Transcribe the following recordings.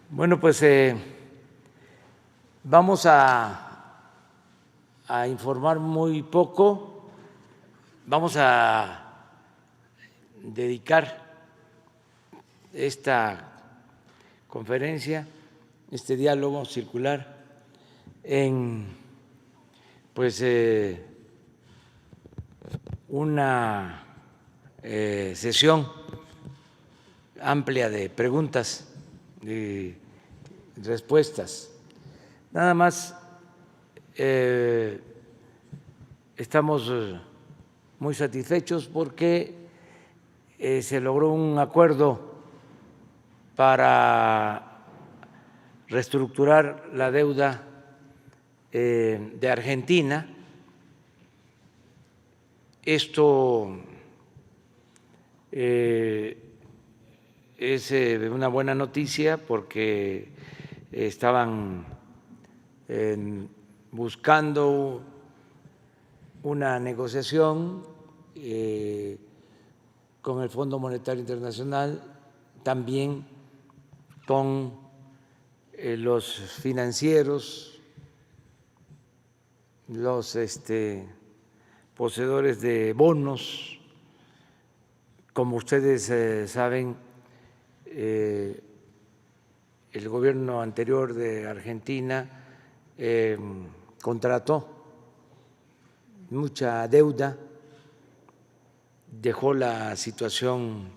Bueno, pues vamos a informar muy poco. Vamos a dedicar esta conferencia, este diálogo circular, en una sesión amplia de preguntas y respuestas. Nada más estamos muy satisfechos porque se logró un acuerdo para reestructurar la deuda de Argentina. Esto es una buena noticia porque estaban buscando una negociación con el Fondo Monetario Internacional, también con los financieros, los poseedores de bonos. Como ustedes saben, el gobierno anterior de Argentina contrató mucha deuda, dejó la situación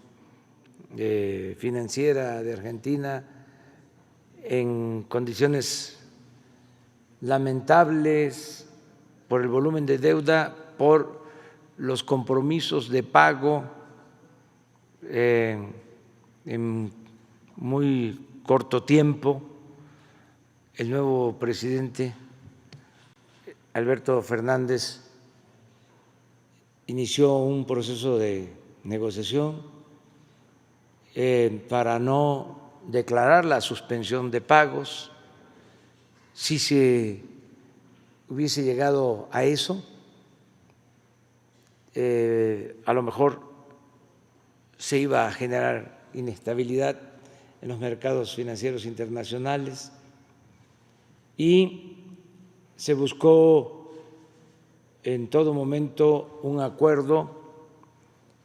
financiera de Argentina en condiciones lamentables por el volumen de deuda, por los compromisos de pago en muy corto tiempo. El nuevo presidente, Alberto Fernández, inició un proceso de negociación para no declarar la suspensión de pagos. Si se hubiese llegado a eso, a lo mejor se iba a generar inestabilidad en los mercados financieros internacionales y se buscó en todo momento un acuerdo,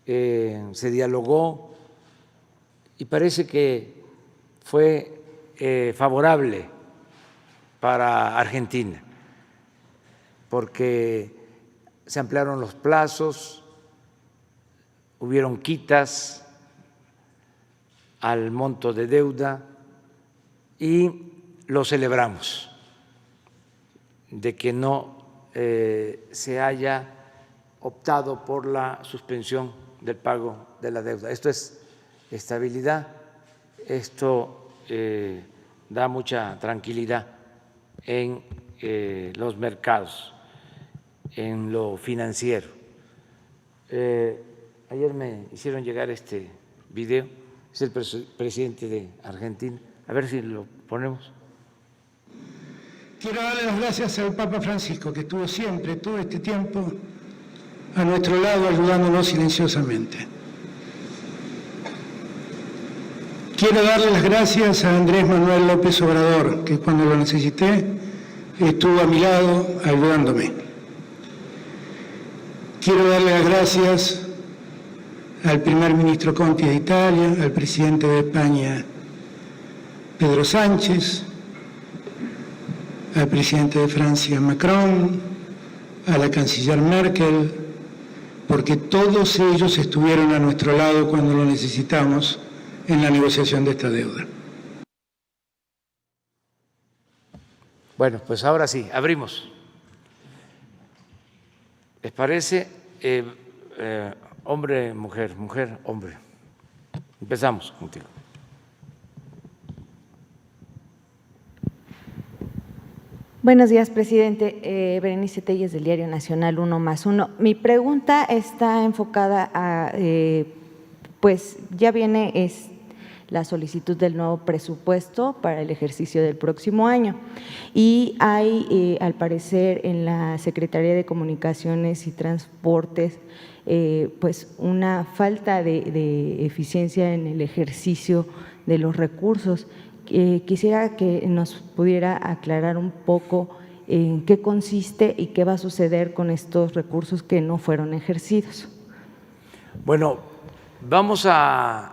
se dialogó y parece que fue favorable para Argentina, porque se ampliaron los plazos, hubieron quitas al monto de deuda y lo celebramos, de que no se haya optado por la suspensión del pago de la deuda. Esto es estabilidad, esto da mucha tranquilidad en los mercados, en lo financiero. Ayer me hicieron llegar este video, es el presidente de Argentina, a ver si lo ponemos. Quiero darle las gracias al Papa Francisco, que estuvo siempre, todo este tiempo, a nuestro lado, ayudándonos silenciosamente. Quiero darle las gracias a Andrés Manuel López Obrador, que cuando lo necesité estuvo a mi lado ayudándome. Quiero darle las gracias al primer ministro Conte de Italia, al presidente de España, Pedro Sánchez, al presidente de Francia, Macron, a la canciller Merkel, porque todos ellos estuvieron a nuestro lado cuando lo necesitamos en la negociación de esta deuda. Bueno, pues ahora sí, abrimos. ¿Les parece? Hombre, mujer, mujer, hombre. Empezamos contigo. Buenos días, presidente. Berenice Telles, del Diario Nacional 1+1. Mi pregunta está enfocada a, pues ya viene la solicitud del nuevo presupuesto para el ejercicio del próximo año. Y hay, al parecer, en la Secretaría de Comunicaciones y Transportes, pues una falta de eficiencia en el ejercicio de los recursos. Quisiera que nos pudiera aclarar un poco en qué consiste y qué va a suceder con estos recursos que no fueron ejercidos. Bueno, vamos a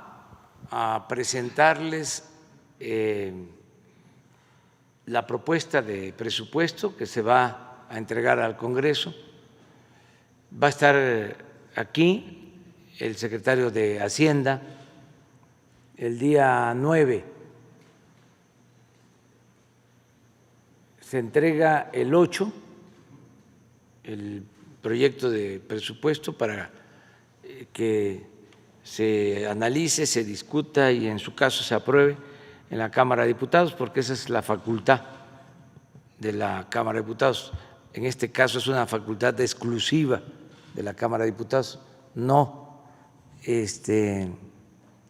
presentarles la propuesta de presupuesto que se va a entregar al Congreso. Va a estar aquí el secretario de Hacienda el día 9. Se entrega el 8 el proyecto de presupuesto para que se analice, se discuta y en su caso se apruebe en la Cámara de Diputados, porque esa es la facultad de la Cámara de Diputados. En este caso es una facultad exclusiva de la Cámara de Diputados, no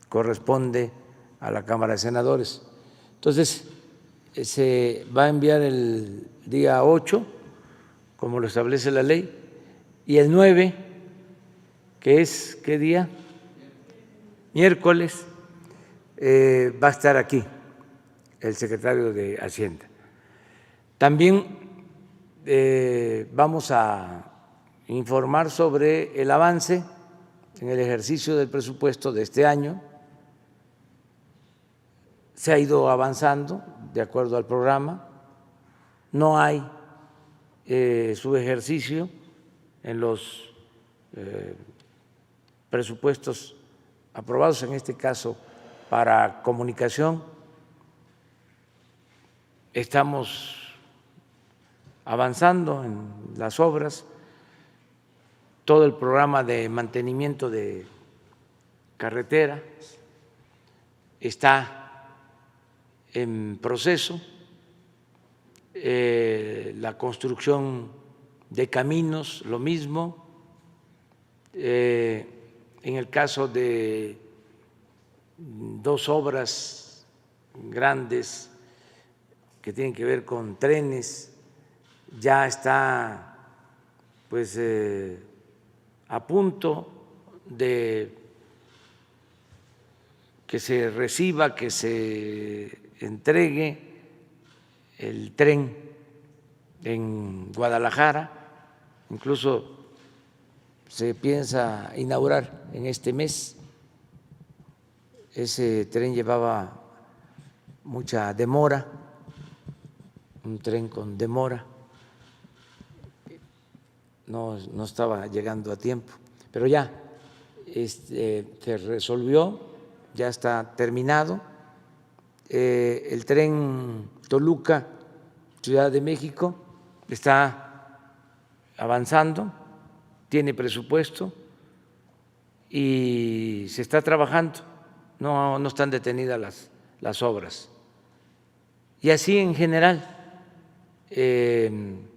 corresponde a la Cámara de Senadores. Entonces, se va a enviar el día 8, como lo establece la ley, y el 9, que es, ¿qué día? Miércoles, va a estar aquí el secretario de Hacienda. También vamos a informar sobre el avance en el ejercicio del presupuesto de este año. Se ha ido avanzando de acuerdo al programa, no hay subejercicio en los presupuestos aprobados, en este caso para comunicación. Estamos avanzando en las obras, todo el programa de mantenimiento de carretera está en proceso, la construcción de caminos, lo mismo. En el caso de dos obras grandes que tienen que ver con trenes, ya está pues a punto de que se reciba, que se entregue el tren en Guadalajara, incluso se piensa inaugurar en este mes. Ese tren llevaba mucha demora, un tren con demora, no estaba llegando a tiempo, pero ya se resolvió, ya está terminado. El tren Toluca, Ciudad de México, está avanzando, tiene presupuesto y se está trabajando, no están detenidas las obras. Y así en general, en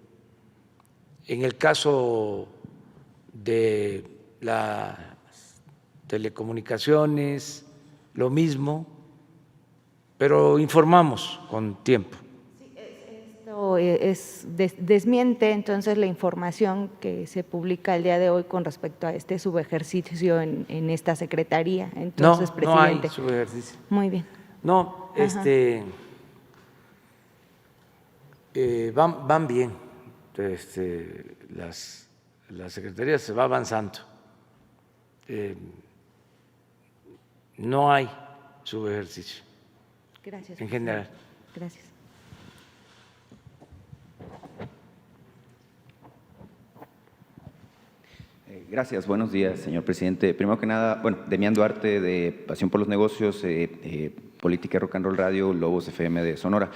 el caso de las telecomunicaciones, lo mismo, pero informamos con tiempo. Esto desmiente entonces la información que se publica el día de hoy con respecto a este subejercicio en esta secretaría. Entonces, no, presidente. No hay subejercicio. Muy bien. No, van bien. La secretaría se va avanzando. No hay subejercicio. Gracias. En general. Gracias. Gracias, buenos días, señor presidente. Primero que nada, Demián Duarte, de Pasión por los Negocios, Política y Rock and Roll Radio, Lobos FM de Sonora.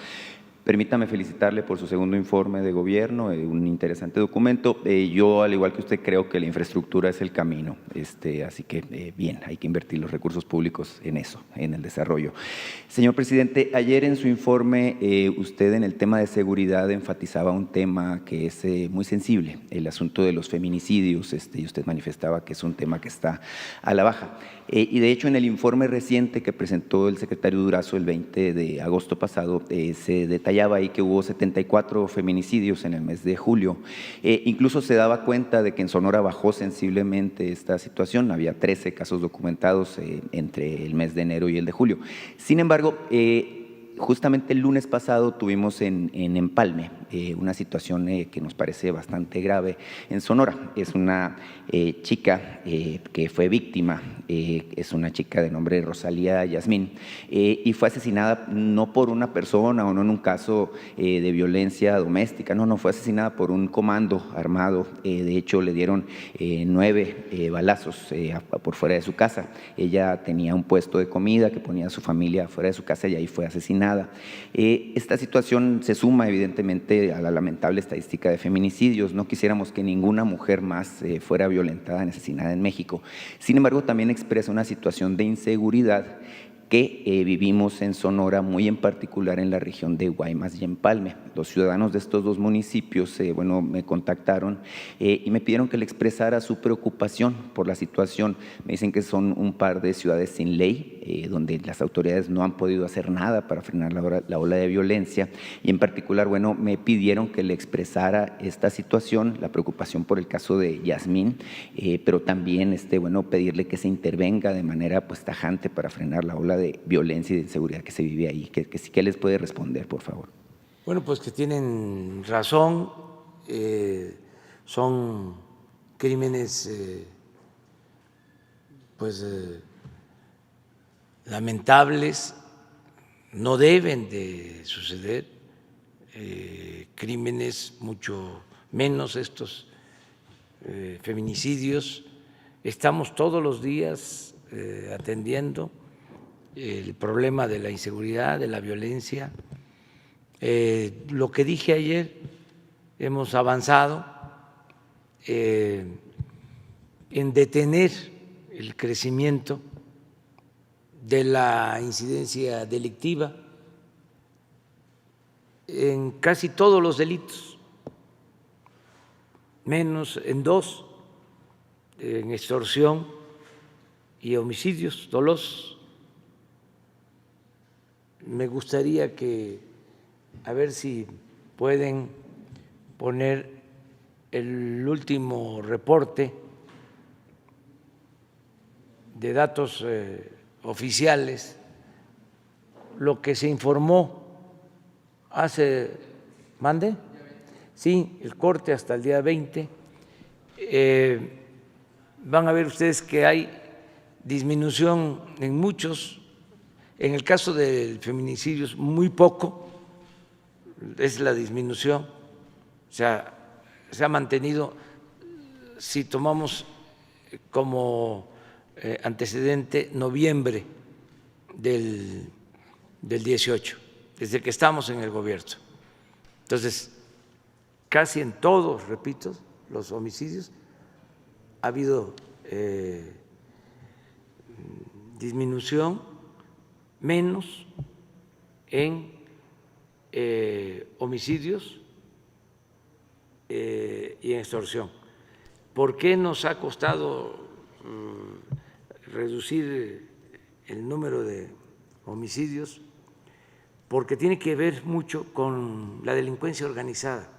Permítame felicitarle por su segundo informe de gobierno, un interesante documento. Yo, al igual que usted, creo que la infraestructura es el camino, así que bien, hay que invertir los recursos públicos en eso, en el desarrollo. Señor presidente, ayer en su informe usted en el tema de seguridad enfatizaba un tema que es muy sensible, el asunto de los feminicidios, y usted manifestaba que es un tema que está a la baja. Y de hecho, en el informe reciente que presentó el secretario Durazo el 20 de agosto pasado, se detallaba ahí que hubo 74 feminicidios en el mes de julio. Incluso se daba cuenta de que en Sonora bajó sensiblemente esta situación, había 13 casos documentados entre el mes de enero y el de julio. Sin embargo, justamente el lunes pasado tuvimos en Empalme una situación que nos parece bastante grave en Sonora. Es una chica que fue víctima, es una chica de nombre Rosalía Yasmín, y fue asesinada no por una persona o no en un caso de violencia doméstica, no, fue asesinada por un comando armado. De hecho, le dieron 9 balazos por fuera de su casa. Ella tenía un puesto de comida que ponía a su familia fuera de su casa y ahí fue asesinada. Esta situación se suma evidentemente a la lamentable estadística de feminicidios. No quisiéramos que ninguna mujer más fuera violentada ni asesinada en México. Sin embargo, también expresa una situación de inseguridad que vivimos en Sonora, muy en particular en la región de Guaymas y Empalme. Los ciudadanos de estos dos municipios me contactaron y me pidieron que le expresara su preocupación por la situación. Me dicen que son un par de ciudades sin ley, donde las autoridades no han podido hacer nada para frenar la ola de violencia, y en particular, me pidieron que le expresara esta situación, la preocupación por el caso de Yasmín, pero también pedirle que se intervenga de manera tajante para frenar la ola de violencia y de inseguridad que se vive ahí. ¿Qué les puede responder, por favor? Bueno, pues que tienen razón, son crímenes lamentables, no deben de suceder, crímenes mucho menos estos feminicidios. Estamos todos los días atendiendo el problema de la inseguridad, de la violencia. Lo que dije ayer, hemos avanzado en detener el crecimiento de la incidencia delictiva en casi todos los delitos, menos en 2, en extorsión y homicidios dolosos. Me gustaría a ver si pueden poner el último reporte de datos oficiales, lo que se informó ¿mande? Sí, el corte hasta el día 20. Van a ver ustedes que hay disminución en muchos. En el caso del feminicidio es muy poco, es la disminución, o sea, se ha mantenido. Si tomamos como antecedente noviembre del 18, desde que estamos en el gobierno. Entonces, casi en todos, repito, los homicidios ha habido disminución, menos en homicidios y en extorsión. ¿Por qué nos ha costado reducir el número de homicidios? Porque tiene que ver mucho con la delincuencia organizada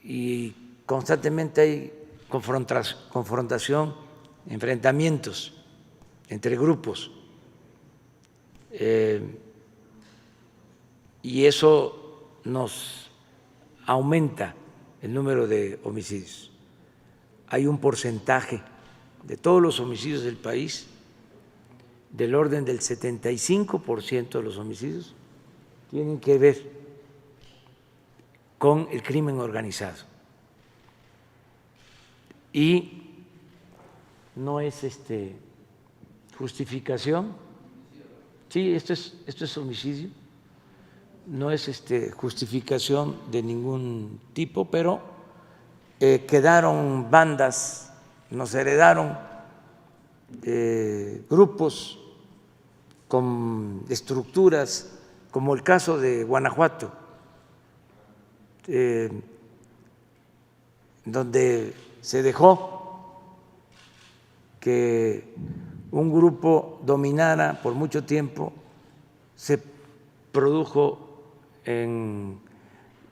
y constantemente hay confrontación, enfrentamientos entre grupos, y eso nos aumenta el número de homicidios. Hay un porcentaje de todos los homicidios del país, del orden del 75% de los homicidios, tienen que ver con el crimen organizado. Y no es justificación, Sí, esto es homicidio, no es justificación de ningún tipo, pero quedaron bandas, nos heredaron grupos con estructuras, como el caso de Guanajuato, donde se dejó que un grupo dominara por mucho tiempo, se produjo en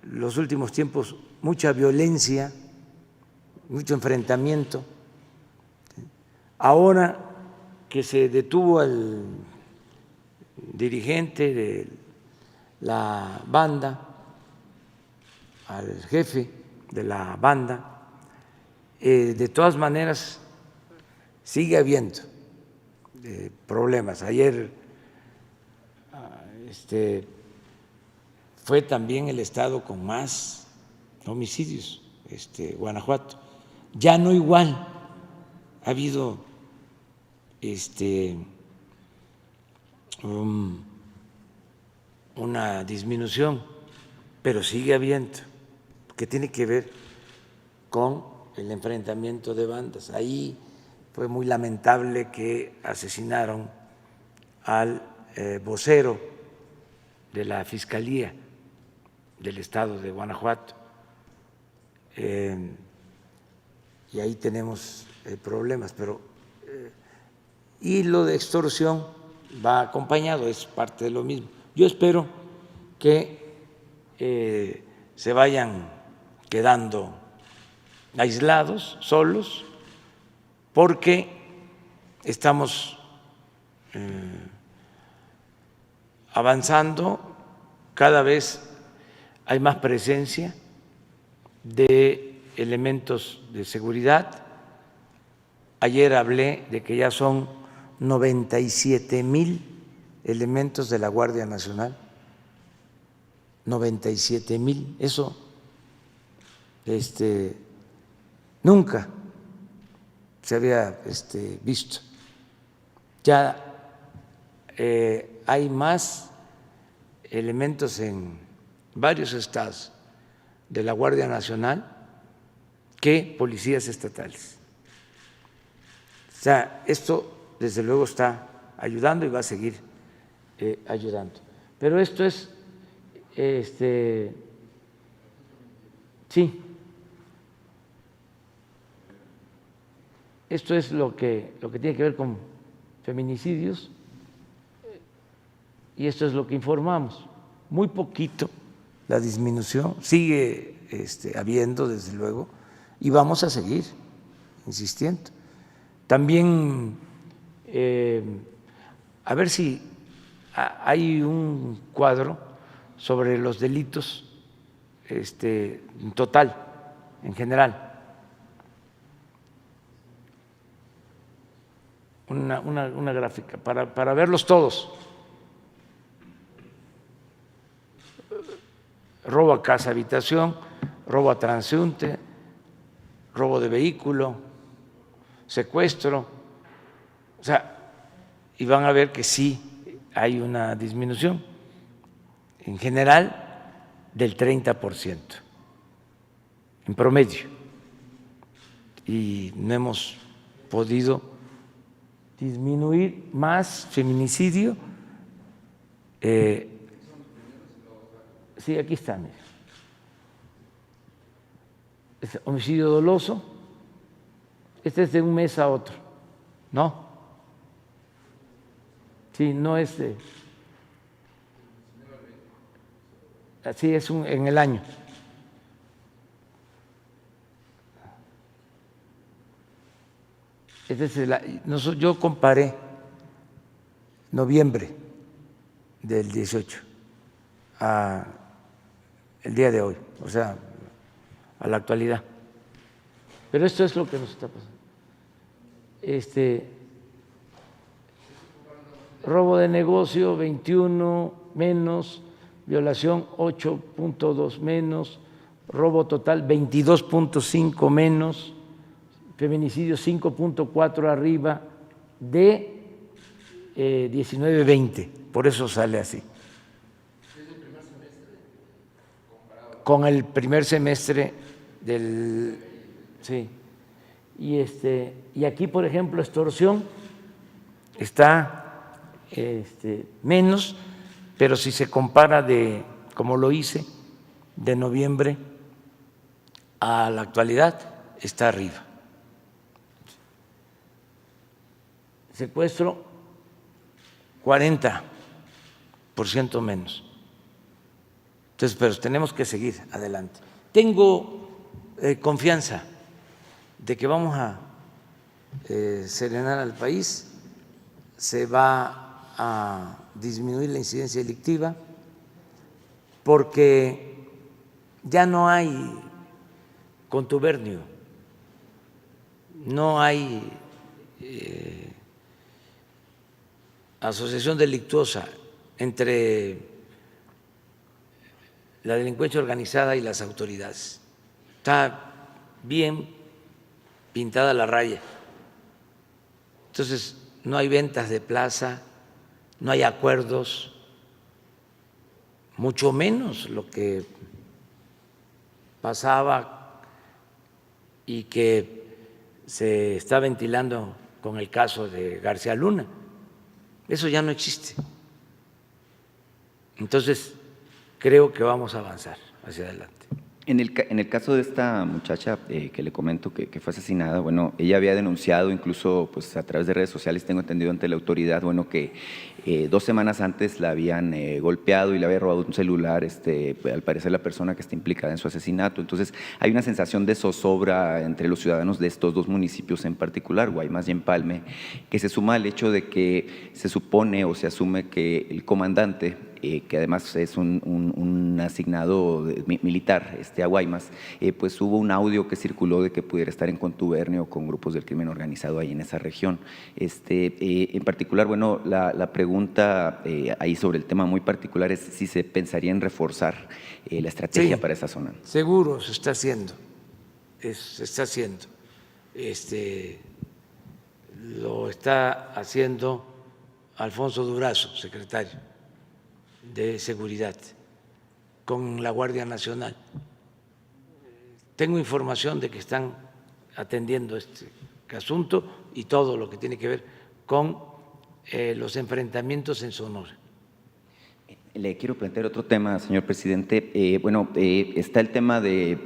los últimos tiempos mucha violencia, mucho enfrentamiento. Ahora que se detuvo al dirigente de la banda, al jefe de la banda, de todas maneras sigue habiendo problemas. Ayer fue también el estado con más homicidios, Guanajuato. Ya no igual, ha habido una disminución, pero sigue habiendo, que tiene que ver con el enfrentamiento de bandas. Ahí fue muy lamentable que asesinaron al vocero de la Fiscalía del Estado de Guanajuato, y ahí tenemos problemas, pero y lo de extorsión va acompañado, es parte de lo mismo. Yo espero que se vayan quedando aislados, solos, porque estamos avanzando, cada vez hay más presencia de elementos de seguridad. Ayer hablé de que ya son 97,000 elementos de la Guardia Nacional, 97,000, eso nunca se había visto. Ya hay más elementos en varios estados de la Guardia Nacional que policías estatales. O sea, esto desde luego está ayudando y va a seguir ayudando. Pero esto es, sí, esto es lo que tiene que ver con feminicidios, y esto es lo que informamos. Muy poquito la disminución, sigue habiendo desde luego, y vamos a seguir insistiendo. También a ver si hay un cuadro sobre los delitos en total, en general. Una gráfica para verlos todos. Robo a casa, habitación, robo a transeúnte, robo de vehículo, secuestro, o sea, y van a ver que sí hay una disminución, en general del 30%, en promedio, y no hemos podido disminuir más feminicidio. Sí, aquí están. Homicidio doloso, este es de un mes a otro, ¿no? Sí, no es así, es en el año. Yo comparé noviembre del 18 a el día de hoy, o sea, a la actualidad. Pero esto es lo que nos está pasando. Robo de negocio 21 menos, violación 8.2 menos, robo total 22.5 menos, feminicidio 5.4 arriba de 19-20. por eso sale así. Con el primer semestre del… Sí. Y aquí, por ejemplo, extorsión está menos, pero si se compara como lo hice, de noviembre a la actualidad, está arriba. Secuestro, 40% menos. Entonces, pero tenemos que seguir adelante. Tengo confianza de que vamos a serenar al país, se va a disminuir la incidencia delictiva, porque ya no hay contubernio, no hay asociación delictuosa entre la delincuencia organizada y las autoridades. Está bien pintada la raya. Entonces, no hay ventas de plaza, no hay acuerdos, mucho menos lo que pasaba y que se está ventilando con el caso de García Luna. Eso ya no existe. Entonces, creo que vamos a avanzar hacia adelante. En el caso de esta muchacha que le comento que fue asesinada, bueno, ella había denunciado incluso pues, a través de redes sociales, tengo entendido ante la autoridad, bueno, que 2 semanas antes la habían golpeado y le había robado un celular, al parecer la persona que está implicada en su asesinato. Entonces, hay una sensación de zozobra entre los ciudadanos de estos 2 municipios en particular, Guaymas y Empalme, que se suma al hecho de que se supone o se asume que el comandante, que además es un asignado militar a Guaymas, pues hubo un audio que circuló de que pudiera estar en contubernio con grupos del crimen organizado ahí en esa región. En particular, bueno, la pregunta ahí sobre el tema muy particular es si se pensaría en reforzar la estrategia para esa zona. Seguro se está haciendo, se está haciendo. Lo está haciendo Alfonso Durazo, secretario de Seguridad, con la Guardia Nacional. Tengo información de que están atendiendo este asunto y todo lo que tiene que ver con los enfrentamientos en Sonora. Le quiero plantear otro tema, señor presidente. Está el tema de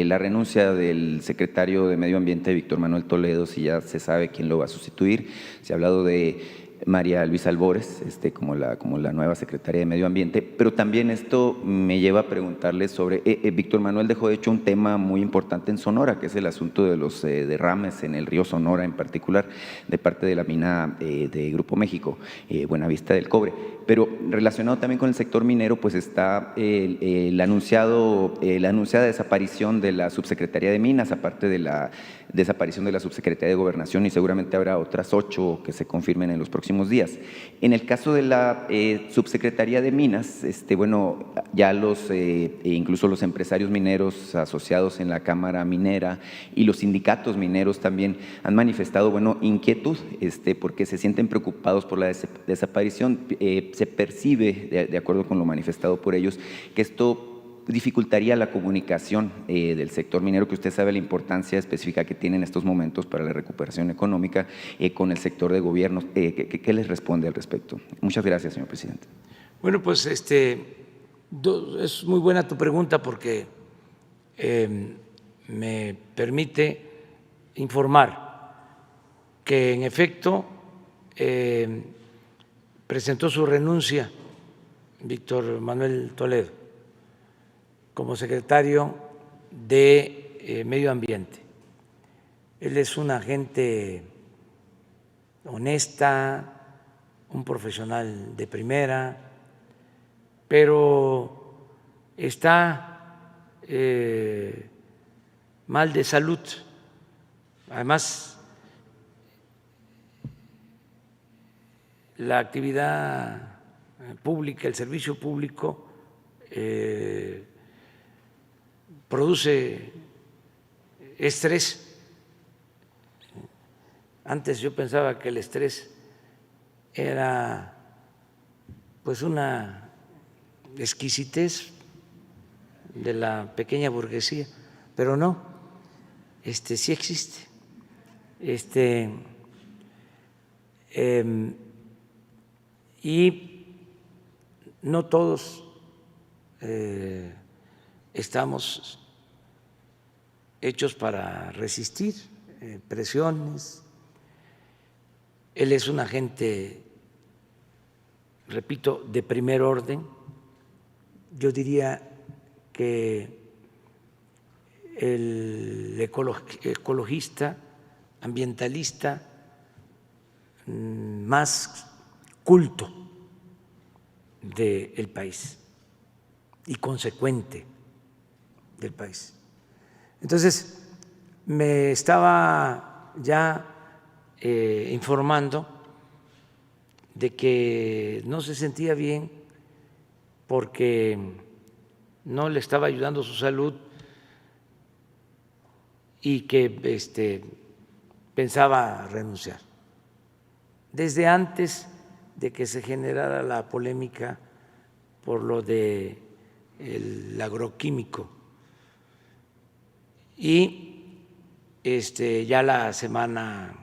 la renuncia del secretario de Medio Ambiente, Víctor Manuel Toledo, si ya se sabe quién lo va a sustituir. Se ha hablado de María Luisa Albores, como la nueva secretaria de Medio Ambiente, pero también esto me lleva a preguntarle sobre, Víctor Manuel dejó de hecho un tema muy importante en Sonora, que es el asunto de los derrames en el río Sonora en particular, de parte de la mina de Grupo México, Buenavista del Cobre. Pero relacionado también con el sector minero, pues está la anunciada desaparición de la subsecretaría de Minas, aparte de la desaparición de la subsecretaría de Gobernación, y seguramente habrá otras 8 que se confirmen en los próximos días. En el caso de la subsecretaría de Minas, ya incluso los empresarios mineros asociados en la Cámara Minera y los sindicatos mineros también han manifestado, inquietud, porque se sienten preocupados por la desaparición. Se percibe, de acuerdo con lo manifestado por ellos, que esto dificultaría la comunicación del sector minero, que usted sabe la importancia específica que tiene en estos momentos para la recuperación económica, con el sector de gobierno. ¿Qué les responde al respecto? Muchas gracias, señor presidente. Bueno, pues es muy buena tu pregunta porque me permite informar que en efecto presentó su renuncia Víctor Manuel Toledo como secretario de Medio Ambiente. Él es una gente honesta, un profesional de primera, pero está mal de salud. Además, la actividad pública, el servicio público, produce estrés. Antes yo pensaba que el estrés era pues una exquisitez de la pequeña burguesía, pero no, sí existe. Y no todos estamos hechos para resistir presiones. Él es un agente, repito, de primer orden. Yo diría que el ecologista, ambientalista más culto del país y consecuente del país. Entonces, me estaba ya informando de que no se sentía bien porque no le estaba ayudando su salud y que pensaba renunciar. Desde antes de que se generara la polémica por lo del agroquímico, y ya la semana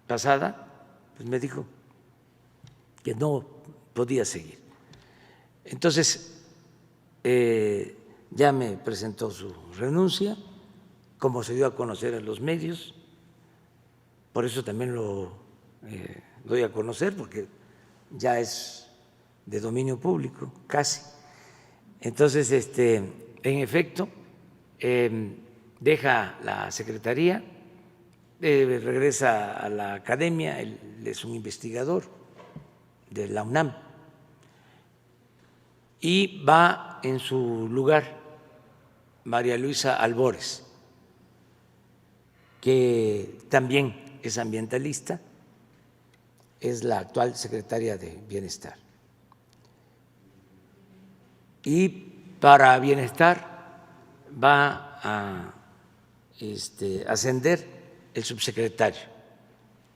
pasada pues me dijo que no podía seguir. Entonces ya me presentó su renuncia, como se dio a conocer en los medios, por eso también lo doy a conocer, porque ya es de dominio público, casi. Entonces, en efecto, deja la secretaría, regresa a la academia, él es un investigador de la UNAM, y va en su lugar María Luisa Albores, que también es ambientalista, es la actual secretaria de Bienestar. Y para Bienestar va a ascender el subsecretario,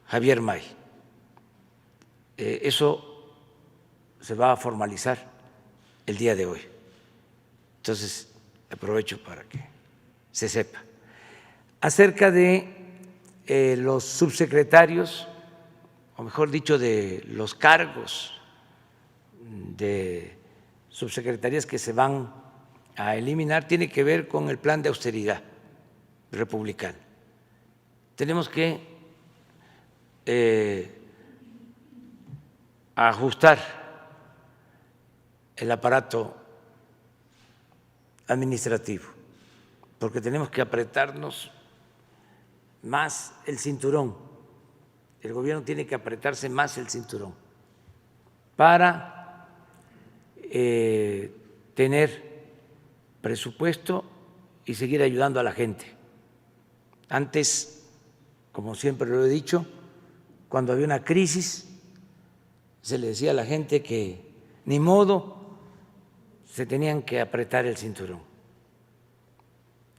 Javier May. Eso se va a formalizar el día de hoy. Entonces, aprovecho para que se sepa. Acerca de los subsecretarios, o mejor dicho, de los cargos de subsecretarías que se van a eliminar, tiene que ver con el plan de austeridad republicano. Tenemos que ajustar el aparato administrativo, porque tenemos que apretarnos más el cinturón. El gobierno tiene que apretarse más el cinturón para tener presupuesto y seguir ayudando a la gente. Antes, como siempre lo he dicho, cuando había una crisis, se le decía a la gente que ni modo, se tenían que apretar el cinturón.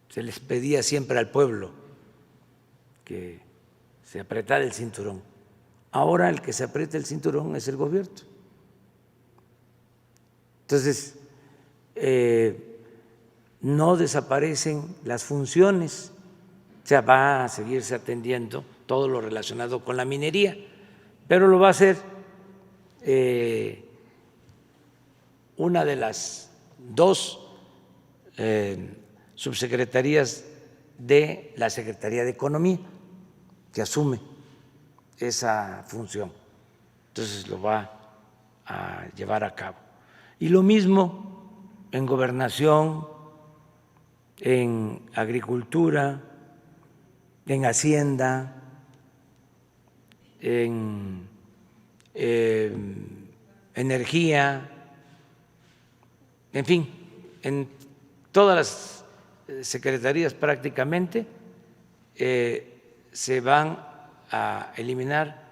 Se les pedía siempre al pueblo que se apretara el cinturón. Ahora el que se aprieta el cinturón es el gobierno. Entonces, no desaparecen las funciones, o sea, va a seguirse atendiendo todo lo relacionado con la minería, pero lo va a hacer una de las dos subsecretarías de la Secretaría de Economía, que asume esa función. Entonces lo va a llevar a cabo. Y lo mismo en gobernación, en agricultura, en hacienda, en energía, en fin, en todas las secretarías prácticamente se van a eliminar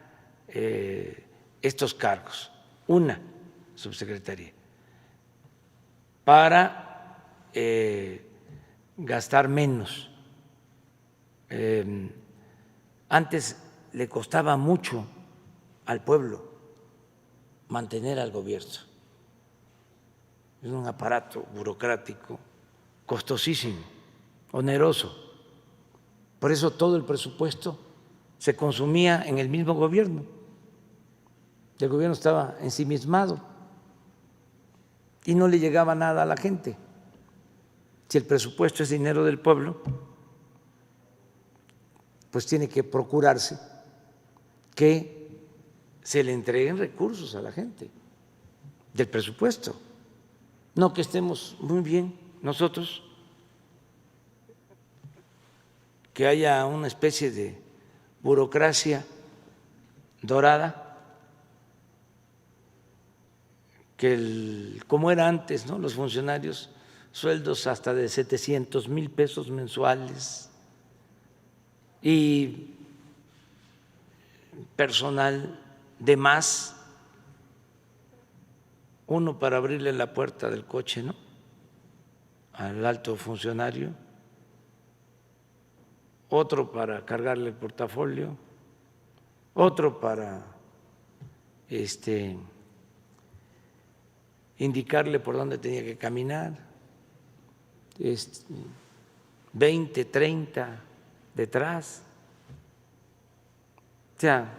estos cargos, una subsecretaría, para gastar menos. Antes le costaba mucho al pueblo mantener al gobierno, es un aparato burocrático costosísimo, oneroso. Por eso todo el presupuesto se consumía en el mismo gobierno. El gobierno estaba ensimismado y no le llegaba nada a la gente. Si el presupuesto es dinero del pueblo, pues tiene que procurarse que se le entreguen recursos a la gente del presupuesto. No que estemos muy bien nosotros, que haya una especie de burocracia dorada, que como era antes, ¿no? Los funcionarios, sueldos hasta de 700,000 pesos mensuales y personal de más, uno para abrirle la puerta del coche, ¿no?, al alto funcionario, otro para cargarle el portafolio, otro para indicarle por dónde tenía que caminar, 20, 30 detrás. O sea,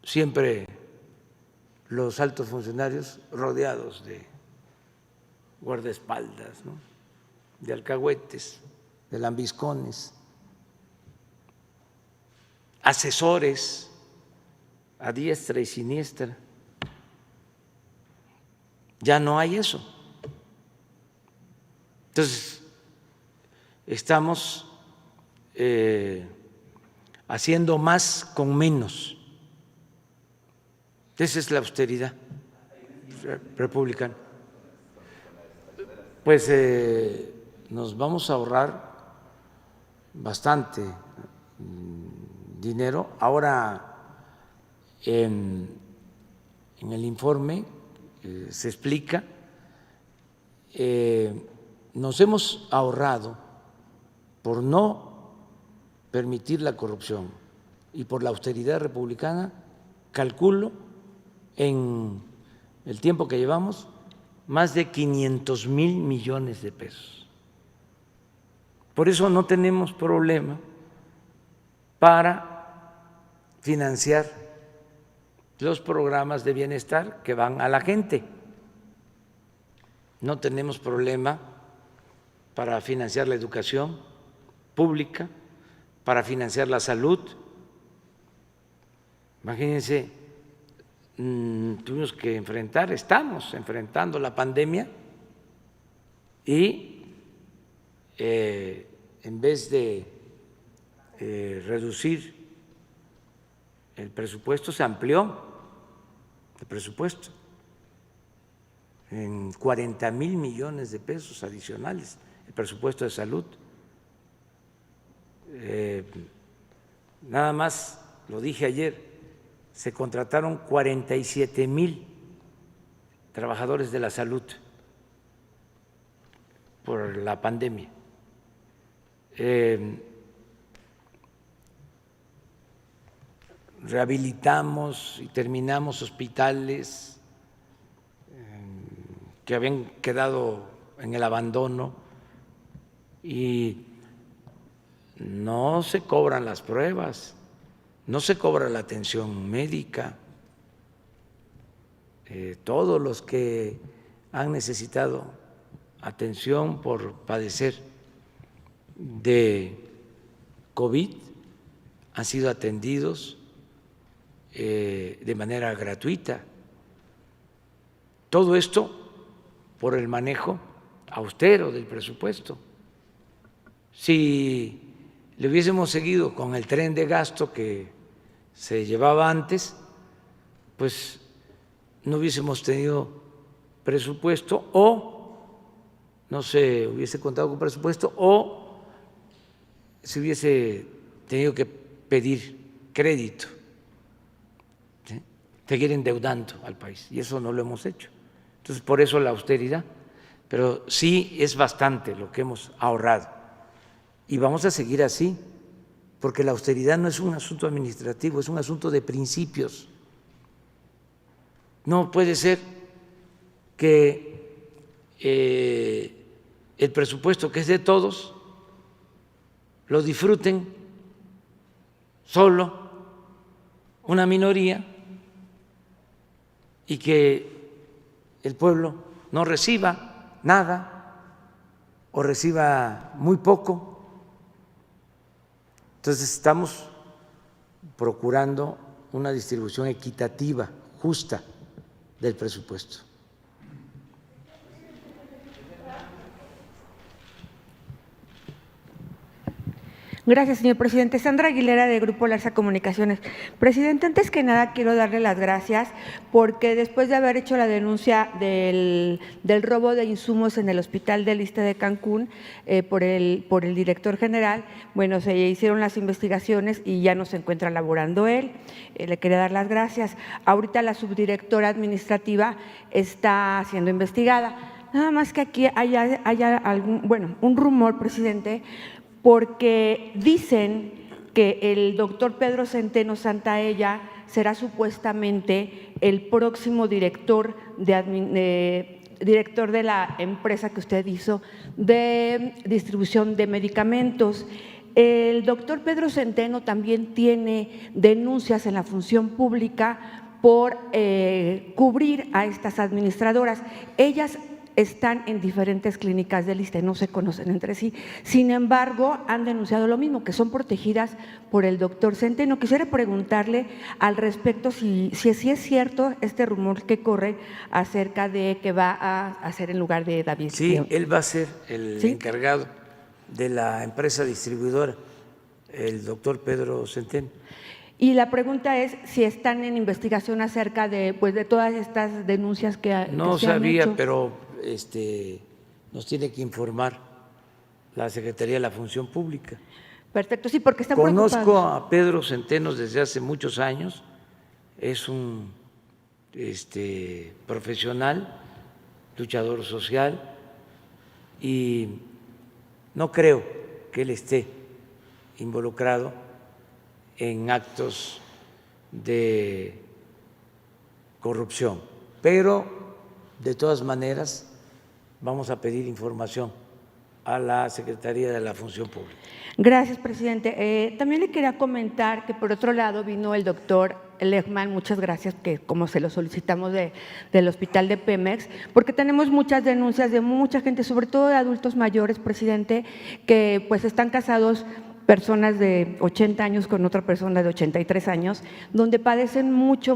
siempre los altos funcionarios rodeados de guardaespaldas, ¿no?, de alcahuetes, de lambiscones, asesores a diestra y siniestra. Ya no hay eso. Entonces, estamos haciendo más con menos. Esa es la austeridad republicana. Pues nos vamos a ahorrar bastante dinero. Ahora, en el informe se explica, nos hemos ahorrado por no permitir la corrupción y por la austeridad republicana, calculo en el tiempo que llevamos, más de 500,000 millones de pesos. Por eso no tenemos problema para financiar los programas de bienestar que van a la gente. No tenemos problema para financiar la educación pública, para financiar la salud. Imagínense, tuvimos que estamos enfrentando la pandemia y en vez de reducir el presupuesto, se amplió el presupuesto en 40,000 millones de pesos adicionales, el presupuesto de salud. Nada más, lo dije ayer, se contrataron 47,000 trabajadores de la salud por la pandemia. Rehabilitamos y terminamos hospitales que habían quedado en el abandono y no se cobran las pruebas, no se cobra la atención médica. Todos los que han necesitado atención por padecer de COVID han sido atendidos de manera gratuita. Todo esto por el manejo austero del presupuesto. Si le hubiésemos seguido con el tren de gasto que se llevaba antes, pues no hubiésemos tenido presupuesto, o no se hubiese contado con presupuesto, o se hubiese tenido que pedir crédito, ¿sí?, seguir endeudando al país, y eso no lo hemos hecho. Entonces, por eso la austeridad, pero sí es bastante lo que hemos ahorrado y vamos a seguir así, porque la austeridad no es un asunto administrativo, es un asunto de principios. No puede ser que el presupuesto, que es de todos, lo disfruten solo una minoría y que el pueblo no reciba nada o reciba muy poco. Entonces estamos procurando una distribución equitativa, justa del presupuesto. Gracias, señor presidente. Sandra Aguilera, de Grupo Larsa Comunicaciones. Presidente, antes que nada quiero darle las gracias porque después de haber hecho la denuncia del robo de insumos en el Hospital del Iste de Cancún por el director general, bueno, se hicieron las investigaciones y ya no se encuentra laborando él. Le quería dar las gracias. Ahorita la subdirectora administrativa está siendo investigada. Nada más que aquí haya un rumor, presidente, porque dicen que el doctor Pedro Centeno Santaella será supuestamente el próximo director de la empresa que usted hizo de distribución de medicamentos. El doctor Pedro Centeno también tiene denuncias en la función pública por cubrir a estas administradoras. Ellas están en diferentes clínicas del Iste, no se conocen entre sí. Sin embargo, han denunciado lo mismo, que son protegidas por el doctor Centeno. Quisiera preguntarle al respecto si es cierto este rumor que corre acerca de que va a hacer en lugar de David. Sí, él va a ser el encargado de la empresa distribuidora, el doctor Pedro Centeno. Y la pregunta es si están en investigación acerca de todas estas denuncias que se han hecho. No sabía, pero nos tiene que informar la Secretaría de la Función Pública. Perfecto, sí, porque están Conozco preocupados. a Pedro Centeno desde hace muchos años, es un profesional, luchador social, y no creo que él esté involucrado en actos de corrupción, pero de todas maneras vamos a pedir información a la Secretaría de la Función Pública. Gracias, presidente. También le quería comentar que por otro lado vino el doctor Lehmann, muchas gracias, que como se lo solicitamos del hospital de Pemex, porque tenemos muchas denuncias de mucha gente, sobre todo de adultos mayores, presidente, que pues están casados, personas de 80 años con otra persona de 83 años, donde padecen mucho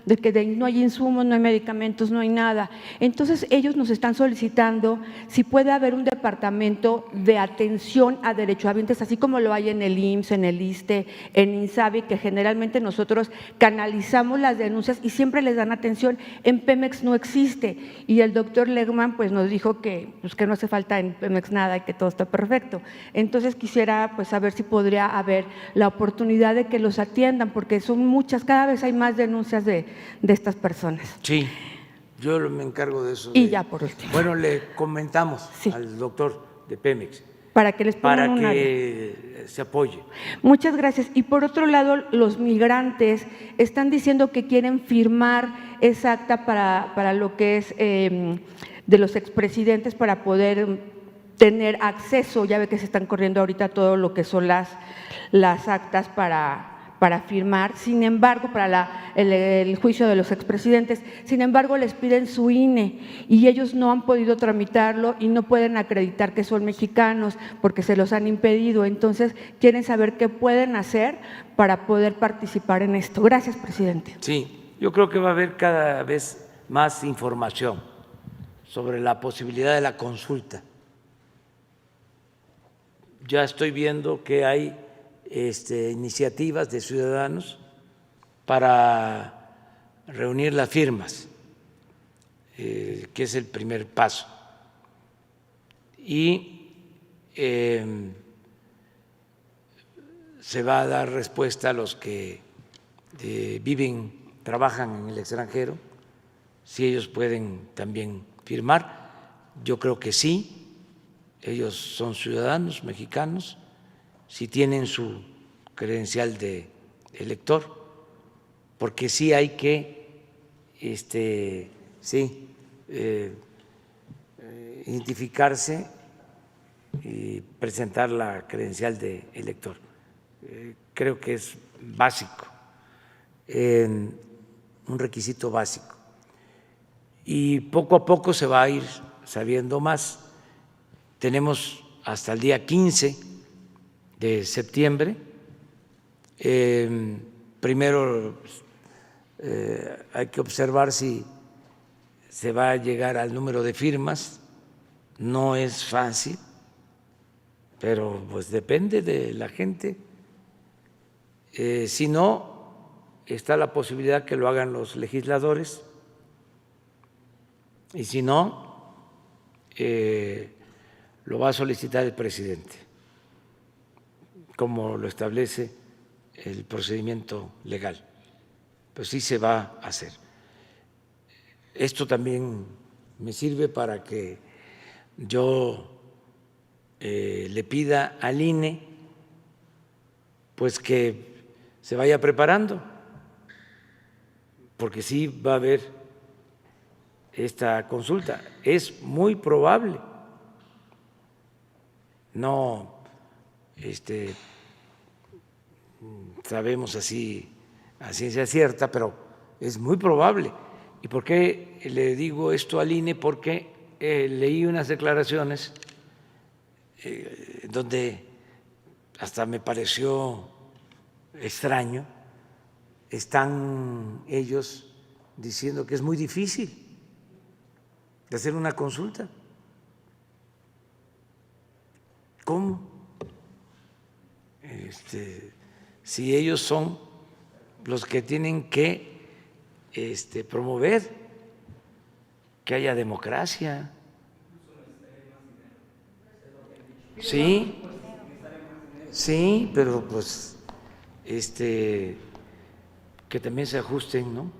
de que no hay insumos, no hay medicamentos, no hay nada. Entonces ellos nos están solicitando si puede haber un departamento de atención a derechohabientes, así como lo hay en el IMSS, en el Iste, en INSABI, que generalmente nosotros canalizamos las denuncias y siempre les dan atención. En Pemex no existe, y el doctor Lehmann pues nos dijo que no hace falta en Pemex nada y que todo está perfecto. Entonces quisiera pues a ver si podría haber la oportunidad de que los atiendan, porque son muchas, cada vez hay más denuncias de estas personas. Sí, yo me encargo de eso. Y ya por último. Bueno, le comentamos al doctor de Pemex para que les pongan para que se apoye. Muchas gracias. Y por otro lado, los migrantes están diciendo que quieren firmar esa acta para lo que es de los expresidentes, para poder tener acceso. Ya ve que se están corriendo ahorita todo lo que son las actas para firmar, sin embargo, para el juicio de los expresidentes. Sin embargo, les piden su INE y ellos no han podido tramitarlo y no pueden acreditar que son mexicanos porque se los han impedido. Entonces, quieren saber qué pueden hacer para poder participar en esto. Gracias, presidente. Sí, yo creo que va a haber cada vez más información sobre la posibilidad de la consulta. Ya estoy viendo que hay iniciativas de ciudadanos para reunir las firmas, que es el primer paso. Y se va a dar respuesta a los que trabajan en el extranjero, si ellos pueden también firmar. Yo creo que sí. Ellos son ciudadanos mexicanos, si tienen su credencial de elector, porque sí hay que identificarse y presentar la credencial de elector. Creo que es básico, un requisito básico. Y poco a poco se va a ir sabiendo más. Tenemos hasta el día 15 de septiembre. Primero hay que observar si se va a llegar al número de firmas. No es fácil, pero pues depende de la gente. Si no, está la posibilidad que lo hagan los legisladores, y si no, lo va a solicitar el presidente, como lo establece el procedimiento legal. Pues sí se va a hacer. Esto también me sirve para que yo le pida al INE pues que se vaya preparando, porque sí va a haber esta consulta. Es muy probable, no sabemos así a ciencia cierta, pero es muy probable. ¿Y por qué le digo esto al INE? Porque leí unas declaraciones donde hasta me pareció extraño. Están ellos diciendo que es muy difícil de hacer una consulta. ¿Cómo? Si ellos son los que tienen que promover que haya democracia. Sí, sí, pero pues que también se ajusten, ¿no?,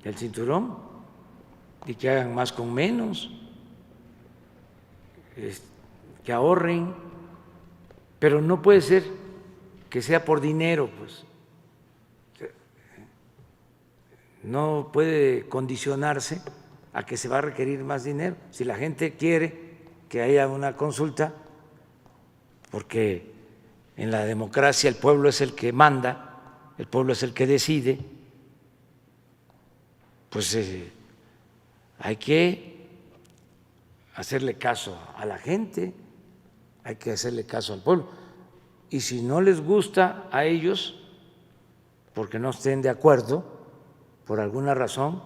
el cinturón y que hagan más con menos, que ahorren, pero no puede ser que sea por dinero, pues no puede condicionarse a que se va a requerir más dinero. Si la gente quiere que haya una consulta, porque en la democracia el pueblo es el que manda, el pueblo es el que decide, pues hay que hacerle caso a la gente, hay que hacerle caso al pueblo. Y si no les gusta a ellos, porque no estén de acuerdo, por alguna razón,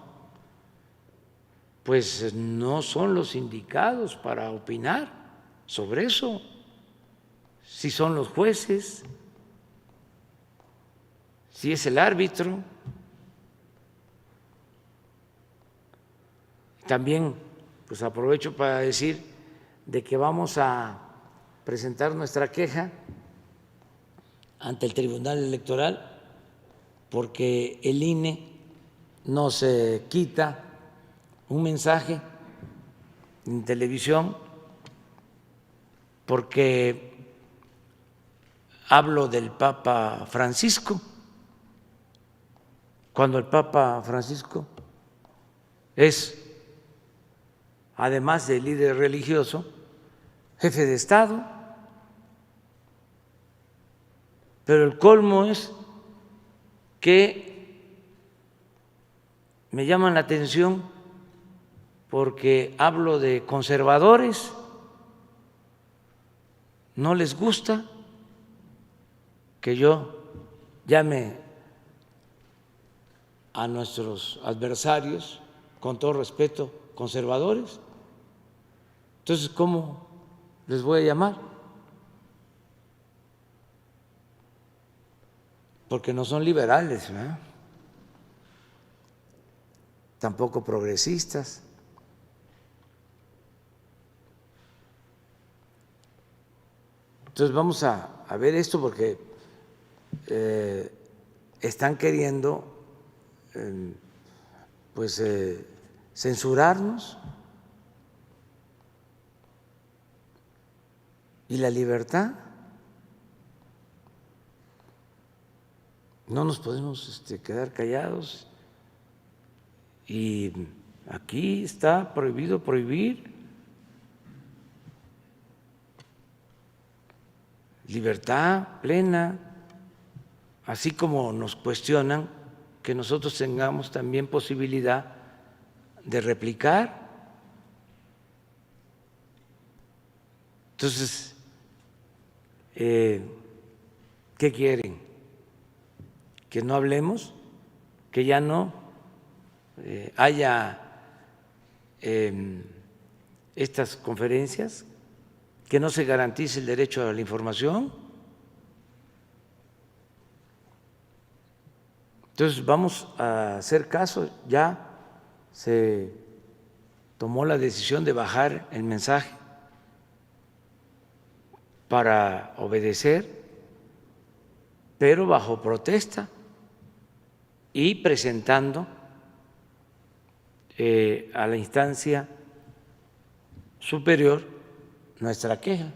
pues no son los indicados para opinar sobre eso. Si son los jueces, si es el árbitro. También pues aprovecho para decir de que vamos a presentar nuestra queja ante el Tribunal Electoral porque el INE nos quita un mensaje en televisión, porque hablo del Papa Francisco, cuando el Papa Francisco es, además de líder religioso, jefe de Estado. Pero el colmo es que me llaman la atención porque hablo de conservadores, no les gusta que yo llame a nuestros adversarios, con todo respeto, conservadores. Entonces, ¿cómo les voy a llamar? Porque no son liberales, ¿verdad? Tampoco progresistas. Entonces vamos a ver esto porque están queriendo pues censurarnos, y la libertad. No nos podemos quedar callados y Aquí está prohibido prohibir. Libertad plena, así como nos cuestionan que nosotros tengamos también posibilidad de replicar. Entonces, ¿qué quieren? ¿Que no hablemos? ¿Que ya no haya estas conferencias? ¿Que no se garantice el derecho a la información? Entonces vamos a hacer caso. Ya se tomó la decisión de bajar el mensaje para obedecer, pero bajo protesta y presentando a la instancia superior nuestra queja,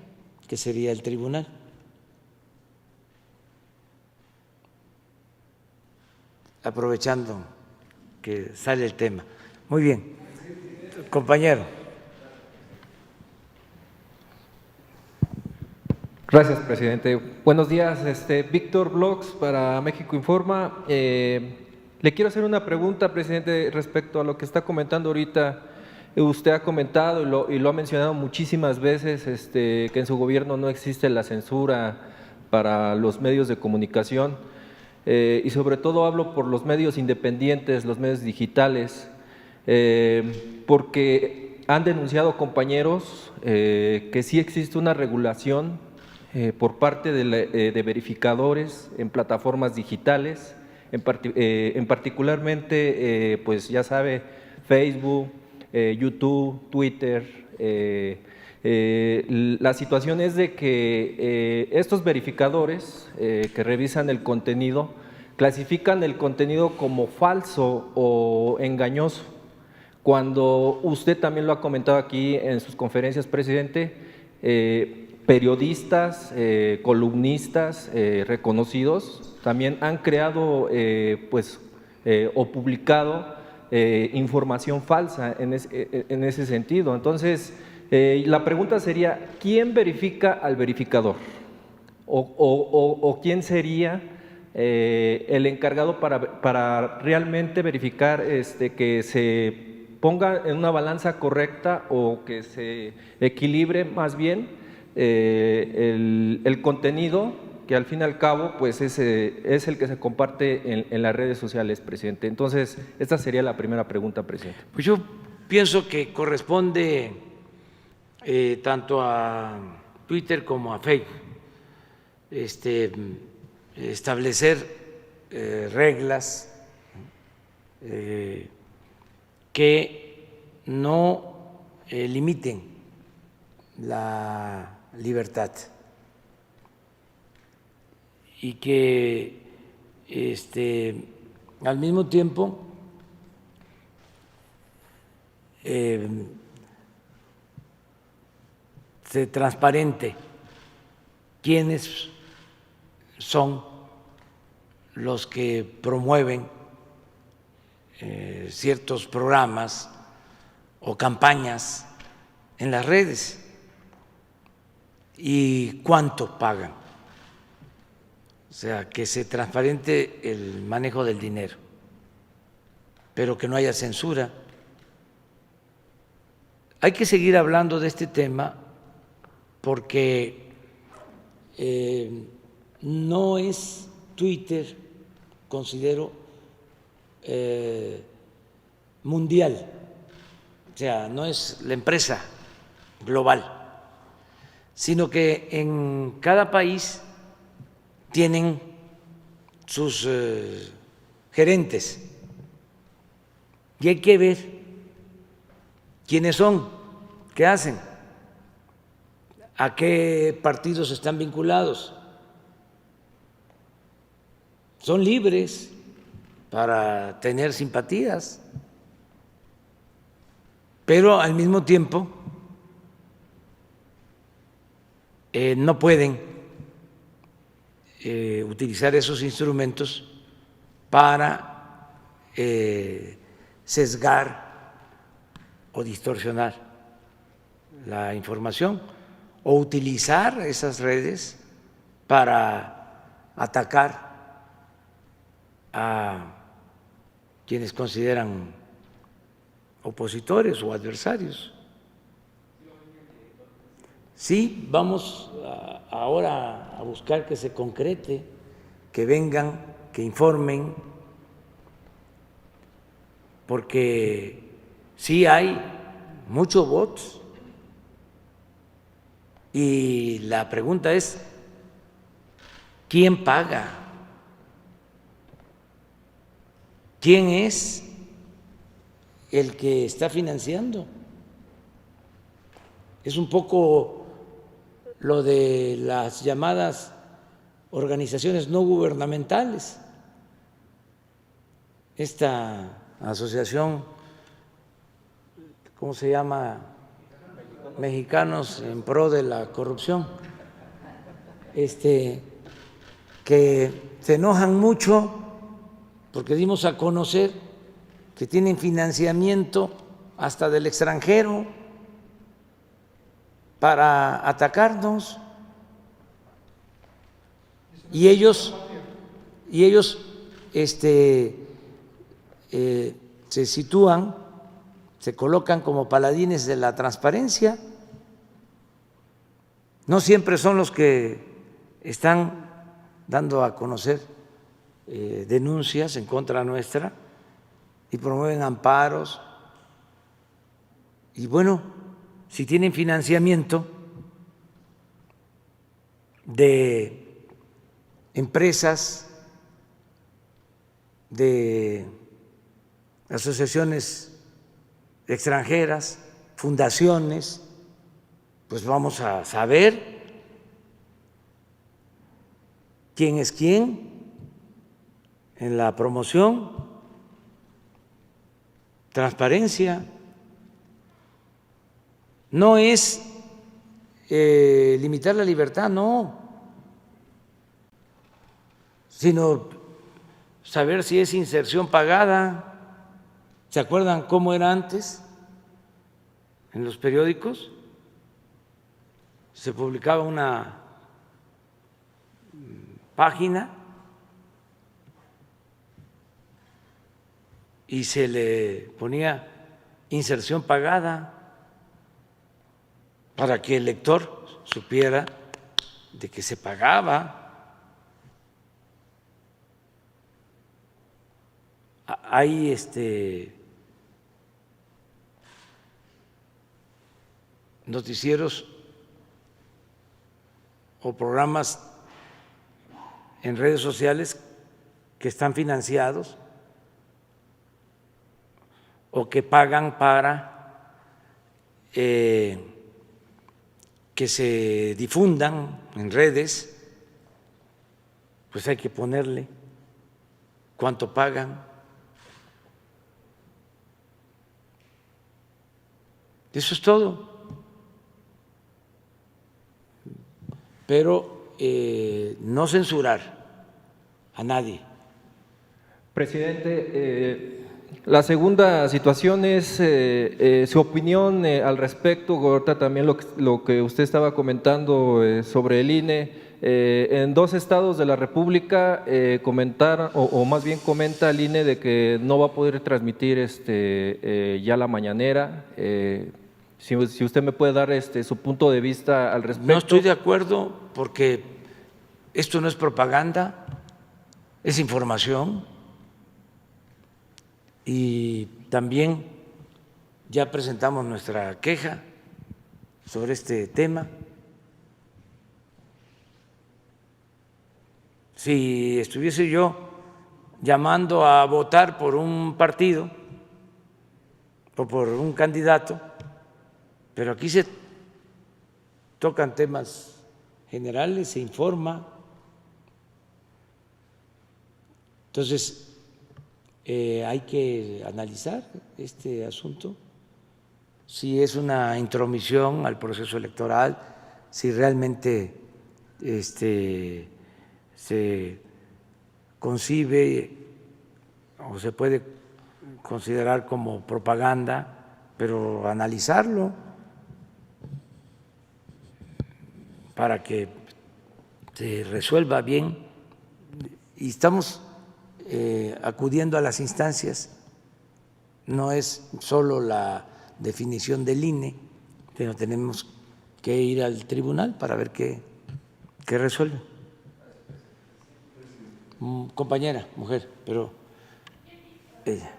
que sería el tribunal. Aprovechando que sale el tema. Muy bien, compañero. Gracias, presidente. Buenos días, Víctor Blogs para México Informa. Le quiero hacer una pregunta, presidente, respecto a lo que está comentando ahorita. Usted ha comentado y lo ha mencionado muchísimas veces que en su gobierno no existe la censura para los medios de comunicación y sobre todo hablo por los medios independientes, los medios digitales, porque han denunciado compañeros que sí existe una regulación por parte de verificadores en plataformas digitales, en particularmente, pues ya sabe, Facebook, YouTube, Twitter. La situación es de que estos verificadores que revisan el contenido clasifican el contenido como falso o engañoso, cuando usted también lo ha comentado aquí en sus conferencias, presidente, periodistas, columnistas reconocidos también han creado o publicado información falsa en ese sentido. Entonces, la pregunta sería, ¿quién verifica al verificador? ¿O quién sería el encargado para realmente verificar que se ponga en una balanza correcta o que se equilibre más bien el contenido, que al fin y al cabo pues es el que se comparte en las redes sociales, presidente? Entonces, esta sería la primera pregunta, presidente. Pues yo pienso que corresponde tanto a Twitter como a Facebook establecer reglas que no limiten la libertad y que al mismo tiempo se transparente quiénes son los que promueven ciertos programas o campañas en las redes y cuánto pagan. O sea, que se transparente el manejo del dinero, pero que no haya censura. Hay que seguir hablando de este tema porque no es Twitter, considero, mundial, o sea, no es la empresa global, sino que en cada país tienen sus gerentes y hay que ver quiénes son, qué hacen, a qué partidos están vinculados. Son libres para tener simpatías, pero al mismo tiempo no pueden utilizar esos instrumentos para sesgar o distorsionar la información o utilizar esas redes para atacar a quienes consideran opositores o adversarios. Sí, vamos ahora a buscar que se concrete, que vengan, que informen, porque sí hay muchos bots y la pregunta es, ¿quién paga? ¿Quién es el que está financiando? Es un poco lo de las llamadas organizaciones no gubernamentales. Esta asociación, ¿cómo se llama? Mexicanos en pro de la corrupción, que se enojan mucho porque dimos a conocer que tienen financiamiento hasta del extranjero para atacarnos, y ellos se sitúan, se colocan como paladines de la transparencia. No siempre son los que están dando a conocer denuncias en contra nuestra y promueven amparos. Y bueno, si tienen financiamiento de empresas, de asociaciones extranjeras, fundaciones, pues vamos a saber quién es quién en la promoción, transparencia. No es limitar la libertad, no, sino saber si es inserción pagada. ¿Se acuerdan cómo era antes en los periódicos? Se publicaba una página y se le ponía inserción pagada para que el lector supiera de que se pagaba. Hay noticieros o programas en redes sociales que están financiados o que pagan para que se difundan en redes, pues hay que ponerle cuánto pagan. Eso es todo. Pero no censurar a nadie. Presidente, la segunda situación es su opinión al respecto, ahorita también lo que usted estaba comentando sobre el INE. En 2 estados de la República comentaron, o más bien comenta el INE de que no va a poder transmitir ya la mañanera. Si usted me puede dar su punto de vista al respecto. No estoy de acuerdo porque esto no es propaganda, es información. Y también ya presentamos nuestra queja sobre este tema. Si estuviese yo llamando a votar por un partido o por un candidato, pero aquí se tocan temas generales, se informa. Entonces, hay que analizar este asunto, si es una intromisión al proceso electoral, si realmente se concibe o se puede considerar como propaganda pero analizarlo para que se resuelva bien. Y estamos acudiendo a las instancias, no es solo la definición del INE, sino tenemos que ir al tribunal para ver qué resuelve. Compañera, mujer, pero ella.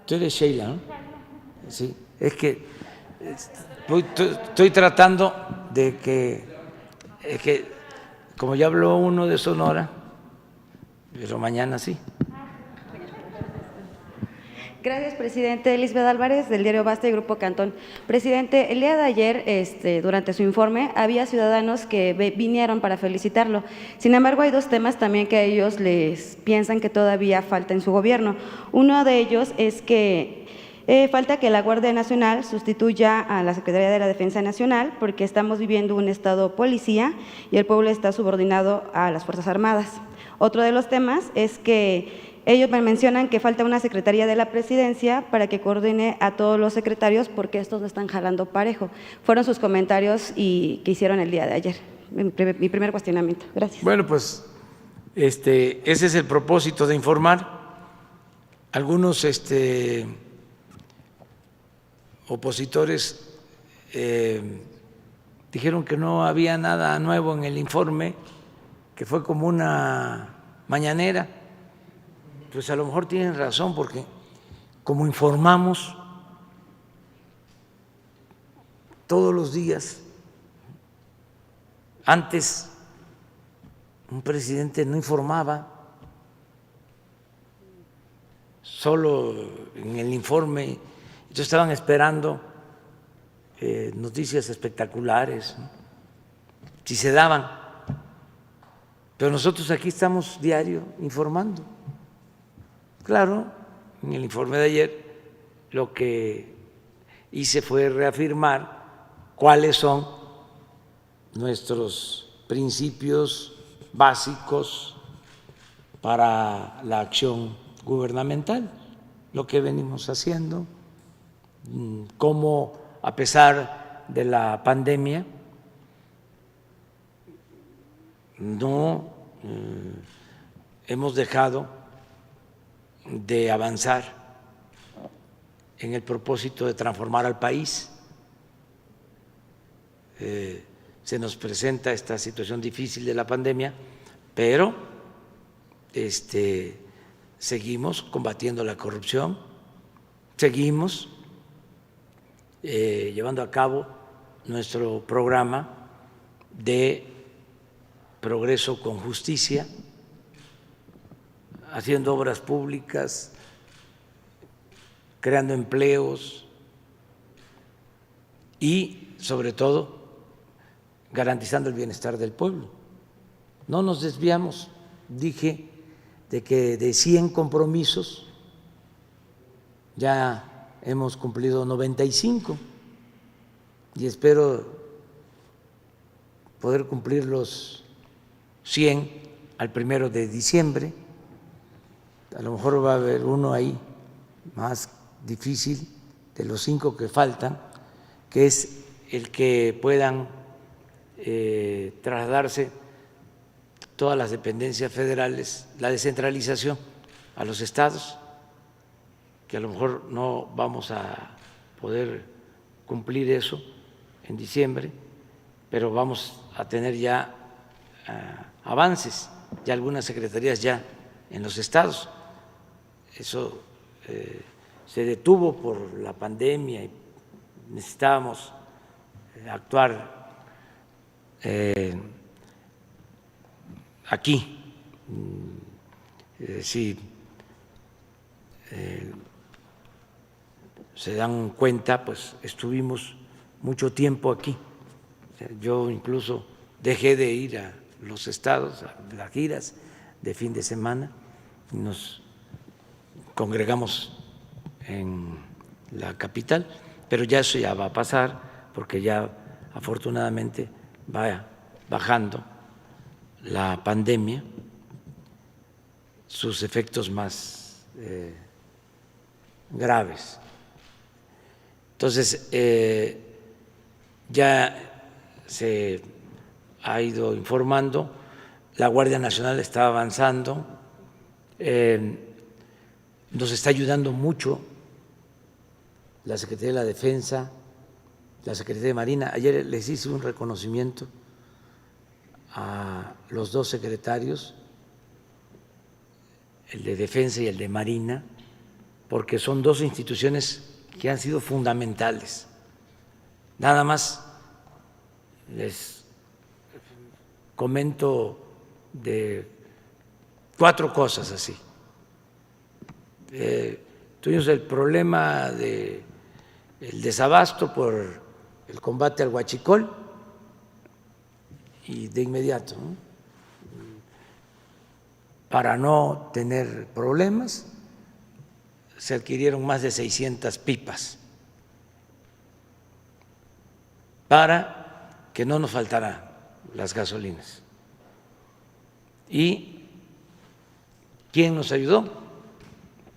Tú eres Sheila, ¿no? Sí, es que estoy tratando de que como ya habló uno de Sonora, pero mañana sí. Gracias, presidente. Lisbeth Álvarez, del diario Basta y Grupo Cantón. Presidente, el día de ayer, durante su informe, había ciudadanos que vinieron para felicitarlo. Sin embargo, hay dos temas también que a ellos les piensan que todavía falta en su gobierno. Uno de ellos es que falta que la Guardia Nacional sustituya a la Secretaría de la Defensa Nacional, porque estamos viviendo un estado policía y el pueblo está subordinado a las Fuerzas Armadas. Otro de los temas es que ellos me mencionan que falta una secretaría de la presidencia para que coordine a todos los secretarios porque estos no están jalando parejo. Fueron sus comentarios que hicieron el día de ayer. Mi primer cuestionamiento. Gracias. Bueno, pues ese es el propósito de informar. Algunos opositores dijeron que no había nada nuevo en el informe, que fue como una mañanera. Pues a lo mejor tienen razón, porque como informamos todos los días, antes un presidente no informaba, solo en el informe, entonces estaban esperando noticias espectaculares, ¿no? Si se daban, pero nosotros aquí estamos diario informando. Claro, en el informe de ayer lo que hice fue reafirmar cuáles son nuestros principios básicos para la acción gubernamental, lo que venimos haciendo, cómo a pesar de la pandemia no hemos dejado de avanzar en el propósito de transformar al país. Se nos presenta esta situación difícil de la pandemia, pero seguimos combatiendo la corrupción, seguimos llevando a cabo nuestro programa de progreso con justicia, haciendo obras públicas, creando empleos y, sobre todo, garantizando el bienestar del pueblo. No nos desviamos. Dije de que de 100 compromisos ya hemos cumplido 95 y espero poder cumplir los 100 al 1 de diciembre. A lo mejor va a haber uno ahí más difícil de los 5 que faltan, que es el que puedan trasladarse todas las dependencias federales, la descentralización a los estados, que a lo mejor no vamos a poder cumplir eso en diciembre, pero vamos a tener ya avances, ya algunas secretarías ya en los estados. Eso se detuvo por la pandemia y necesitábamos actuar aquí. Si se dan cuenta, pues estuvimos mucho tiempo aquí. Yo incluso dejé de ir a los estados, a las giras de fin de semana, y nos congregamos en la capital, pero ya eso ya va a pasar porque ya afortunadamente va bajando la pandemia, sus efectos más graves. Entonces, ya se ha ido informando, la Guardia Nacional está avanzando, nos está ayudando mucho la Secretaría de la Defensa, la Secretaría de Marina. Ayer les hice un reconocimiento a los dos secretarios, el de Defensa y el de Marina, porque son dos instituciones que han sido fundamentales. Nada más les comento de 4 cosas así. Tuvimos el problema del desabasto por el combate al huachicol y de inmediato, ¿no?, para no tener problemas, se adquirieron más de 600 pipas para que no nos faltaran las gasolinas. ¿Y quién nos ayudó?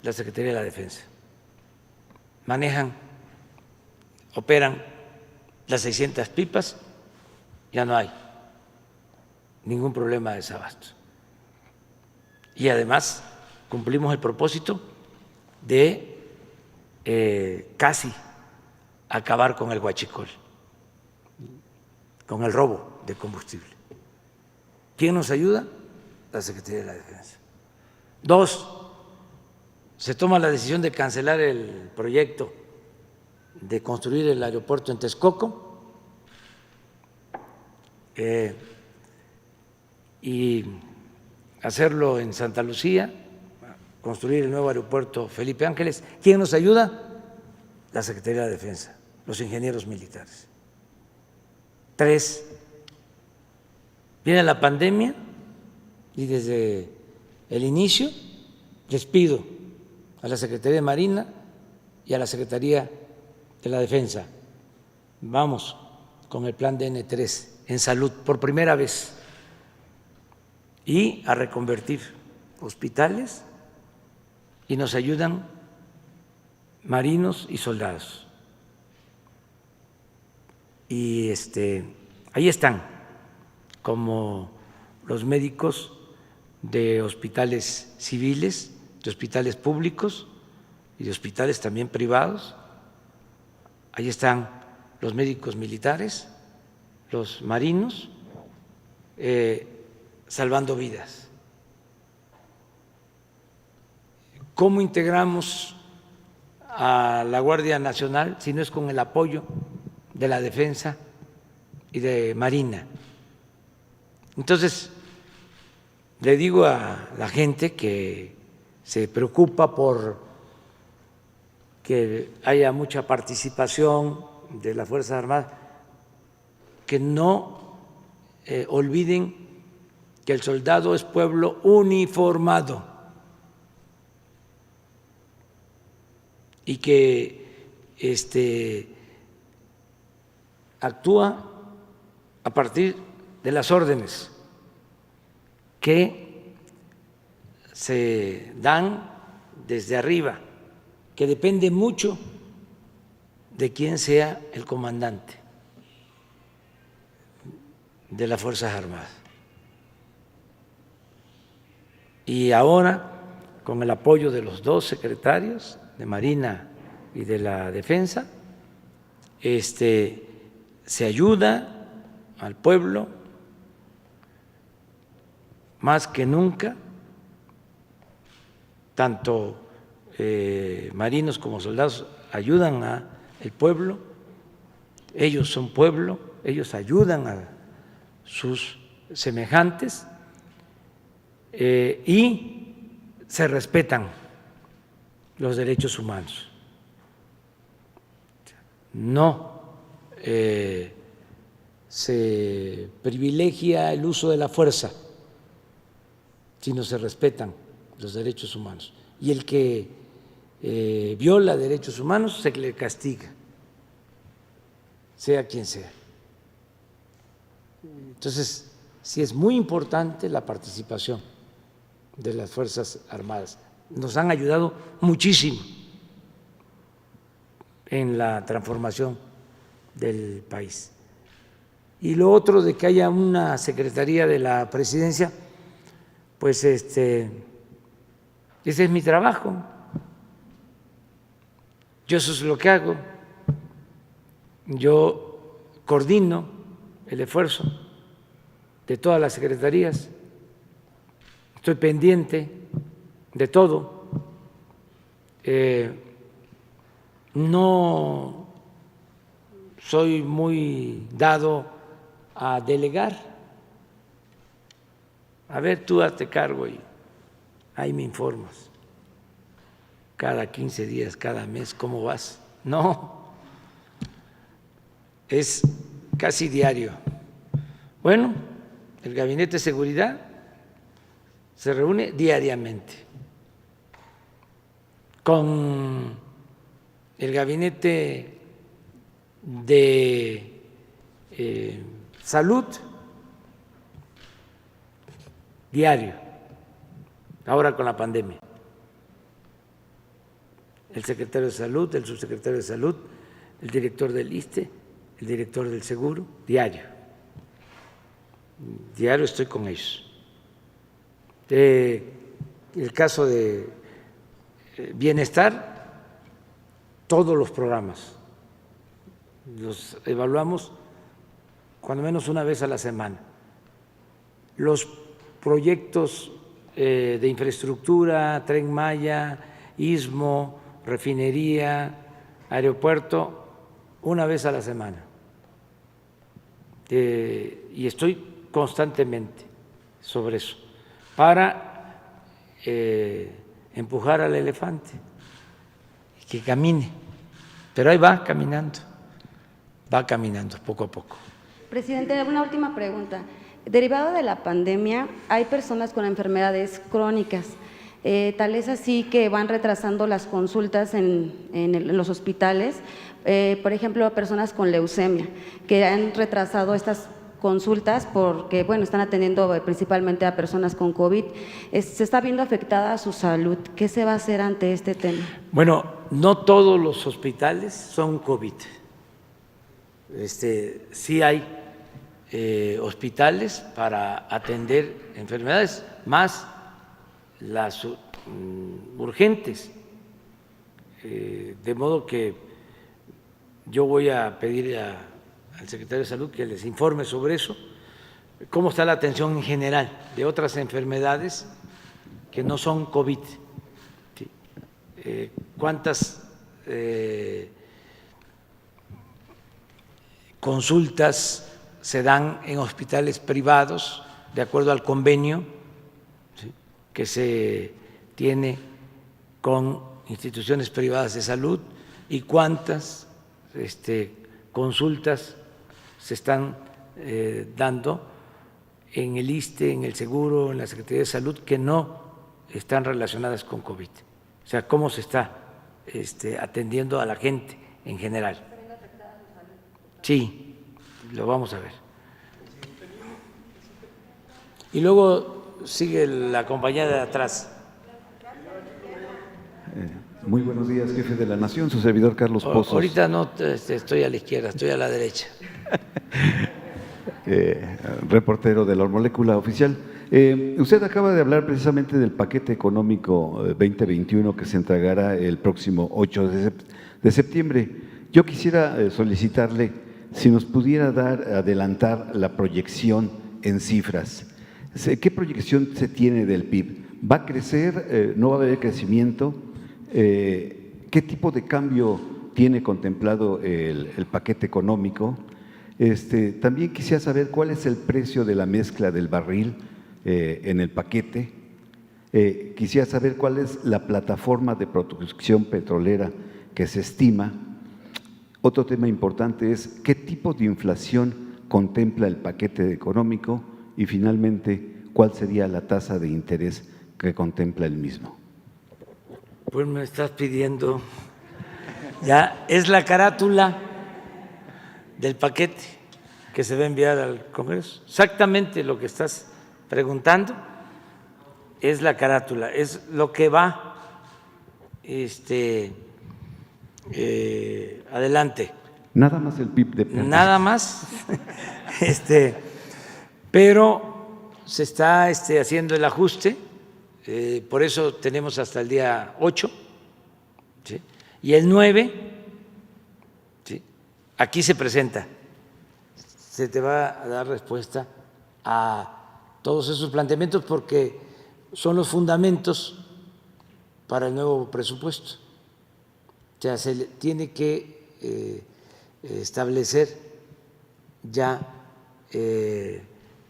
La Secretaría de la Defensa. Manejan, operan las 600 pipas, ya no hay ningún problema de desabasto. Y además cumplimos el propósito de casi acabar con el huachicol, con el robo de combustible. ¿Quién nos ayuda? La Secretaría de la Defensa. 2, se toma la decisión de cancelar el proyecto de construir el aeropuerto en Texcoco y hacerlo en Santa Lucía, construir el nuevo aeropuerto Felipe Ángeles. ¿Quién nos ayuda? La Secretaría de la Defensa, los ingenieros militares. 3, viene la pandemia y desde el inicio les pido a la Secretaría de Marina y a la Secretaría de la Defensa, vamos con el plan DN3 en salud por primera vez y a reconvertir hospitales, y nos ayudan marinos y soldados. Y ahí están, como los médicos de hospitales civiles, de hospitales públicos y de hospitales también privados. Ahí están los médicos militares, los marinos, salvando vidas. ¿Cómo integramos a la Guardia Nacional si no es con el apoyo de la Defensa y de Marina? Entonces, le digo a la gente que se preocupa por que haya mucha participación de las Fuerzas Armadas, que no olviden que el soldado es pueblo uniformado y que actúa a partir de las órdenes que se dan desde arriba, que depende mucho de quién sea el comandante de las Fuerzas Armadas. Y ahora, con el apoyo de los 2 secretarios, de Marina y de la Defensa, se ayuda al pueblo más que nunca, tanto marinos como soldados ayudan al pueblo, ellos son pueblo, ellos ayudan a sus semejantes y se respetan los derechos humanos. No se privilegia el uso de la fuerza, sino se respetan los derechos humanos. Y el que viola derechos humanos se le castiga, sea quien sea. Entonces, sí es muy importante la participación de las Fuerzas Armadas. Nos han ayudado muchísimo en la transformación del país. Y lo otro de que haya una Secretaría de la Presidencia, pues ese es mi trabajo. Yo eso es lo que hago. Yo coordino el esfuerzo de todas las secretarías. Estoy pendiente de todo. No soy muy dado a delegar. A ver, tú hazte cargo y ahí me informas. Cada 15 días, cada mes, ¿cómo vas? No, es casi diario. Bueno, el Gabinete de Seguridad se reúne diariamente con el Gabinete de Salud, diario, ahora con la pandemia. El secretario de Salud, el subsecretario de Salud, el director del ISSSTE, el director del Seguro, diario. Diario estoy con ellos. El caso de bienestar, todos los programas los evaluamos cuando menos una vez a la semana. Los proyectos de infraestructura, Tren Maya, Istmo, refinería, aeropuerto, una vez a la semana. Y estoy constantemente sobre eso para empujar al elefante y que camine. Pero ahí va caminando poco a poco. Presidente, una última pregunta. Derivado de la pandemia, hay personas con enfermedades crónicas. Tal es así que van retrasando las consultas en los hospitales. Por ejemplo, personas con leucemia, que han retrasado estas consultas porque, bueno, están atendiendo principalmente a personas con COVID. Se está viendo afectada su salud. ¿Qué se va a hacer ante este tema? Bueno, no todos los hospitales son COVID. Sí hay hospitales para atender enfermedades, más las urgentes, de modo que yo voy a pedir al secretario de Salud que les informe sobre eso, cómo está la atención en general de otras enfermedades que no son COVID, ¿sí? Cuántas consultas se dan en hospitales privados de acuerdo al convenio, ¿sí?, que se tiene con instituciones privadas de salud, y cuántas consultas se están dando en el ISSSTE, en el Seguro, en la Secretaría de Salud, que no están relacionadas con COVID. O sea, cómo se está atendiendo a la gente en general. Sí, lo vamos a ver. Y luego sigue la compañía de atrás. Muy buenos días, jefe de la Nación, su servidor Carlos Pozos. Ahorita no estoy a la izquierda, estoy a la derecha. Reportero de la Molécula Oficial. Usted acaba de hablar precisamente del paquete económico 2021 que se entregará el próximo 8 de septiembre. Yo quisiera solicitarle si nos pudiera adelantar la proyección en cifras. ¿Qué proyección se tiene del PIB? ¿Va a crecer? ¿No va a haber crecimiento? ¿Qué tipo de cambio tiene contemplado el paquete económico? También quisiera saber cuál es el precio de la mezcla del barril en el paquete. Quisiera saber cuál es la plataforma de producción petrolera que se estima. Otro tema importante es qué tipo de inflación contempla el paquete económico y finalmente cuál sería la tasa de interés que contempla el mismo. Pues me estás pidiendo, ya es la carátula del paquete que se va a enviar al Congreso. Exactamente lo que estás preguntando es la carátula, es lo que va adelante. Nada más el PIB de Pemex. Nada más, pero se está haciendo el ajuste, por eso tenemos hasta el día 8, ¿sí? Y el 9, ¿sí? Aquí se presenta, se te va a dar respuesta a todos esos planteamientos porque son los fundamentos para el nuevo presupuesto. O sea, se tiene que establecer ya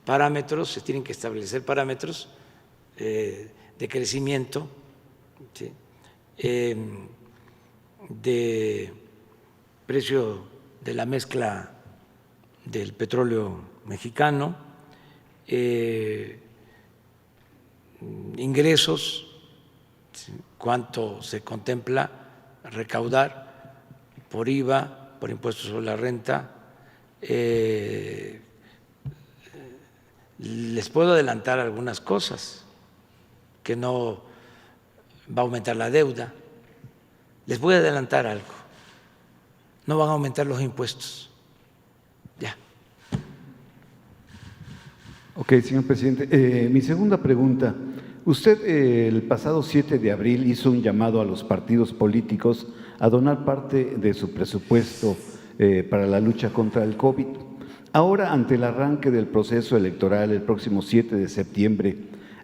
parámetros, se tienen que establecer parámetros de crecimiento, ¿sí? De precio de la mezcla del petróleo mexicano, ingresos, ¿sí? Cuánto se contempla recaudar por IVA, por impuestos sobre la renta. Les puedo adelantar algunas cosas, que no va a aumentar la deuda. Les voy a adelantar algo, no van a aumentar los impuestos. Ya. Ok, señor presidente. Mi segunda pregunta. Usted el pasado 7 de abril hizo un llamado a los partidos políticos a donar parte de su presupuesto para la lucha contra el COVID. Ahora, ante el arranque del proceso electoral el próximo 7 de septiembre,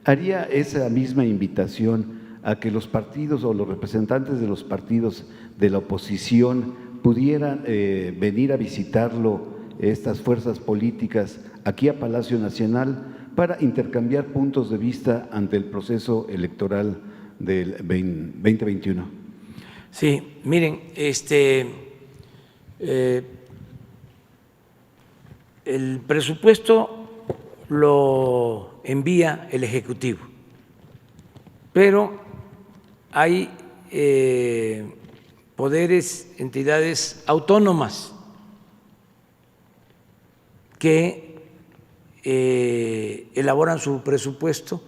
¿haría esa misma invitación a que los partidos o los representantes de los partidos de la oposición pudieran venir a visitarlo, estas fuerzas políticas, aquí a Palacio Nacional, para intercambiar puntos de vista ante el proceso electoral del 2021? Sí, miren, el presupuesto lo envía el Ejecutivo, pero hay poderes, entidades autónomas que elaboran su presupuesto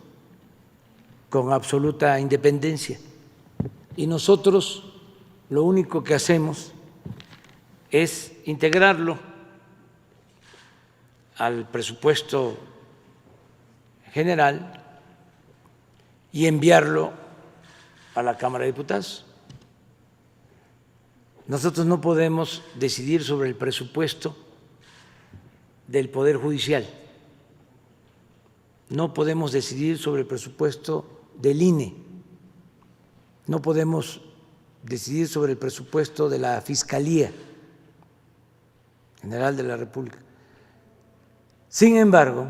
con absoluta independencia y nosotros lo único que hacemos es integrarlo al presupuesto general y enviarlo a la Cámara de Diputados. Nosotros no podemos decidir sobre el presupuesto del Poder Judicial, no podemos decidir sobre el presupuesto del INE, no podemos decidir sobre el presupuesto de la Fiscalía General de la República. Sin embargo,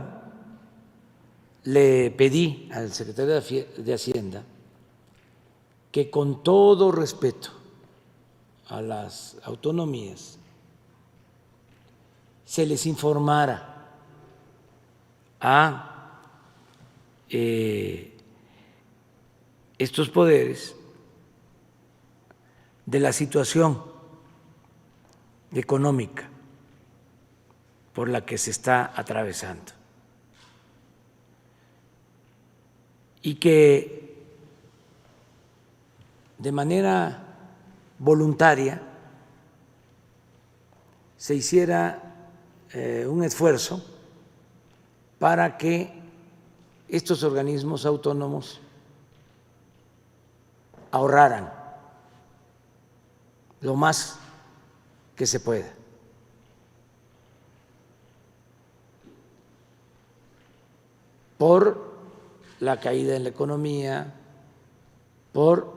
le pedí al secretario de Hacienda que con todo respeto a las autonomías se les informara a estos poderes de la situación económica por la que se está atravesando y que de manera voluntaria se hiciera un esfuerzo para que estos organismos autónomos ahorraran lo más que se pueda. Por la caída en la economía, por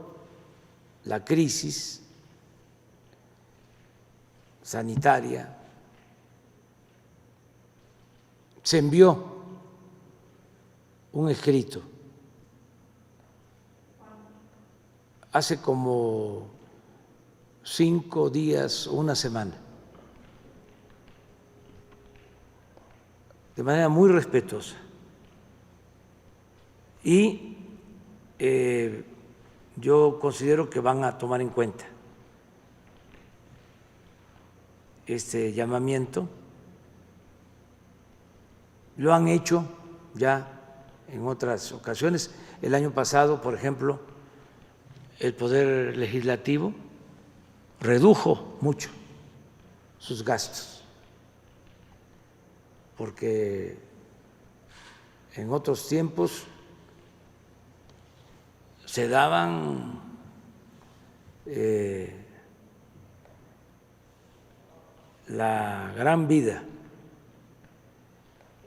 la crisis sanitaria, se envió un escrito hace como 5 días o una semana, de manera muy respetuosa. Y yo considero que van a tomar en cuenta este llamamiento. Lo han hecho ya en otras ocasiones. El año pasado, por ejemplo, el Poder Legislativo redujo mucho sus gastos, porque en otros tiempos se daban la gran vida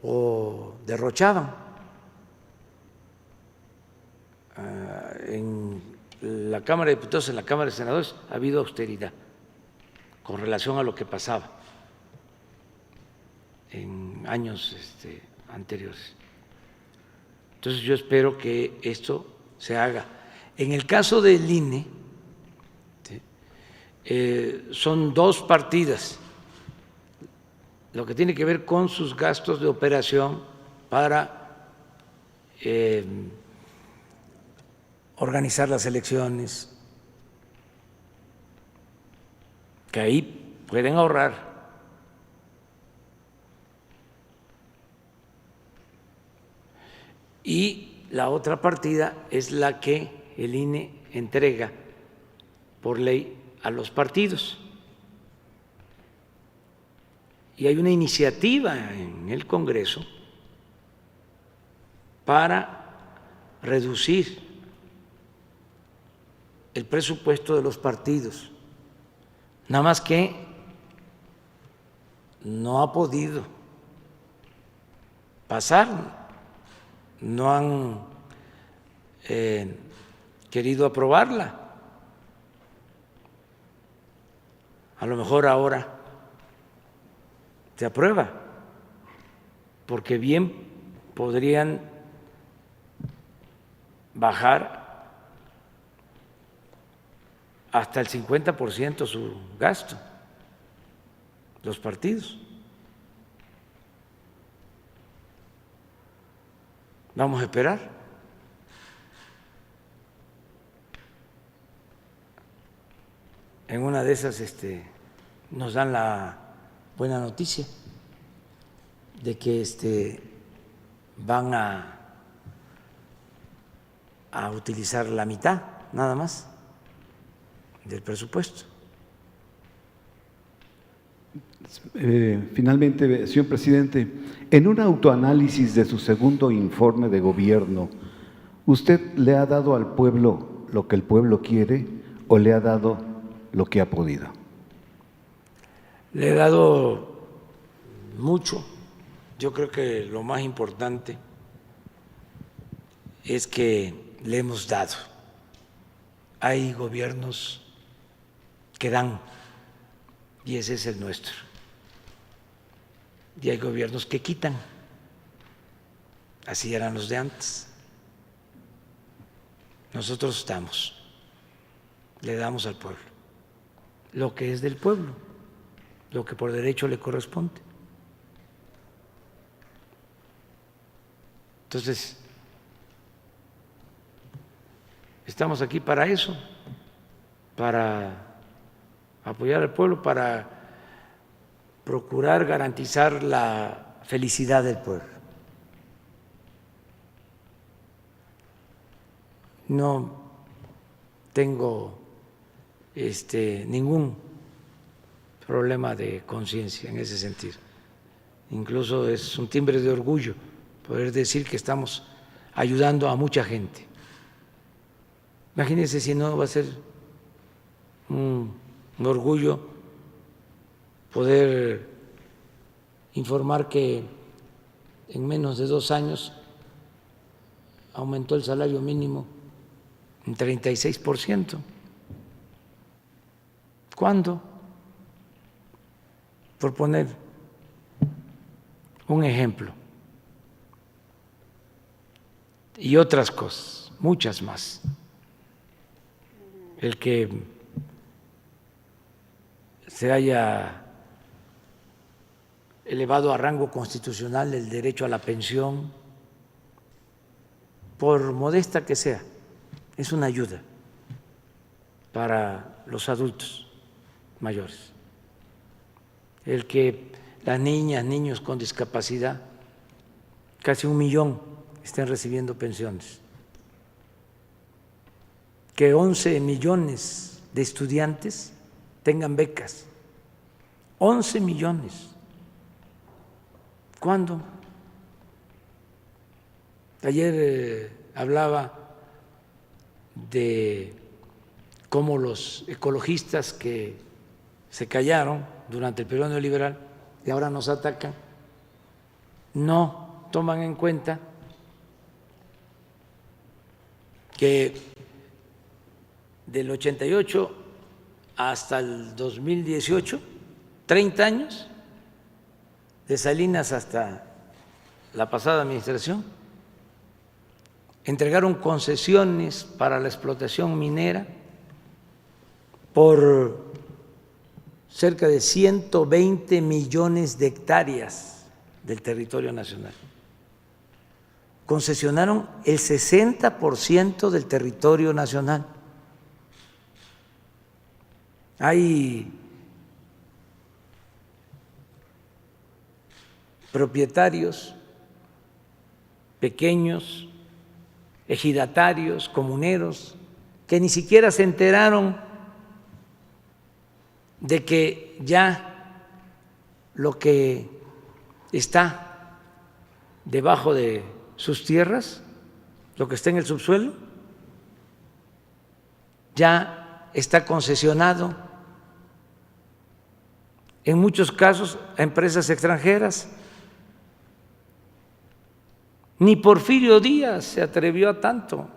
o derrochaban. En la Cámara de Diputados, en la Cámara de Senadores, ha habido austeridad con relación a lo que pasaba en años anteriores. Entonces yo espero que esto se haga. En el caso del INE, son dos partidas, lo que tiene que ver con sus gastos de operación para organizar las elecciones, que ahí pueden ahorrar. Y la otra partida es la que el INE entrega por ley a los partidos. Y hay una iniciativa en el Congreso para reducir el presupuesto de los partidos, nada más que no ha podido pasar, no han querido aprobarla. A lo mejor ahora se aprueba, porque bien podrían bajar hasta el 50% su gasto, los partidos. Vamos a esperar. En una de esas nos dan la buena noticia de que van a utilizar la mitad nada más del presupuesto. Finalmente, señor presidente, en un autoanálisis de su segundo informe de gobierno, ¿usted le ha dado al pueblo lo que el pueblo quiere o le ha dado lo que ha podido? Le he dado mucho. Yo creo que lo más importante es que le hemos dado. Hay gobiernos que dan, y ese es el nuestro. Y hay gobiernos que quitan. Así eran los de antes. Nosotros le damos al pueblo lo que es del pueblo, lo que por derecho le corresponde. Entonces, estamos aquí para eso, para apoyar al pueblo, para procurar garantizar la felicidad del pueblo. No tengo ningún problema de conciencia en ese sentido. Incluso es un timbre de orgullo poder decir que estamos ayudando a mucha gente. Imagínense si no va a ser un orgullo poder informar que en menos de 2 años aumentó el salario mínimo en 36%. ¿Cuándo? Por poner un ejemplo. Y otras cosas, muchas más. El que se haya elevado a rango constitucional el derecho a la pensión, por modesta que sea, es una ayuda para los adultos mayores. El que las niñas, niños con discapacidad, casi 1 millón estén recibiendo pensiones, que 11 millones de estudiantes tengan becas. 11 millones. ¿Cuándo? Ayer hablaba de cómo los ecologistas que se callaron durante el periodo neoliberal y ahora nos atacan, no toman en cuenta que del 88 hasta el 2018, 30 años, de Salinas hasta la pasada administración, entregaron concesiones para la explotación minera por cerca de 120 millones de hectáreas del territorio nacional. Concesionaron el 60% del territorio nacional. Hay propietarios pequeños, ejidatarios, comuneros, que ni siquiera se enteraron de que ya lo que está debajo de sus tierras, lo que está en el subsuelo, ya está concesionado, en muchos casos a empresas extranjeras. Ni Porfirio Díaz se atrevió a tanto.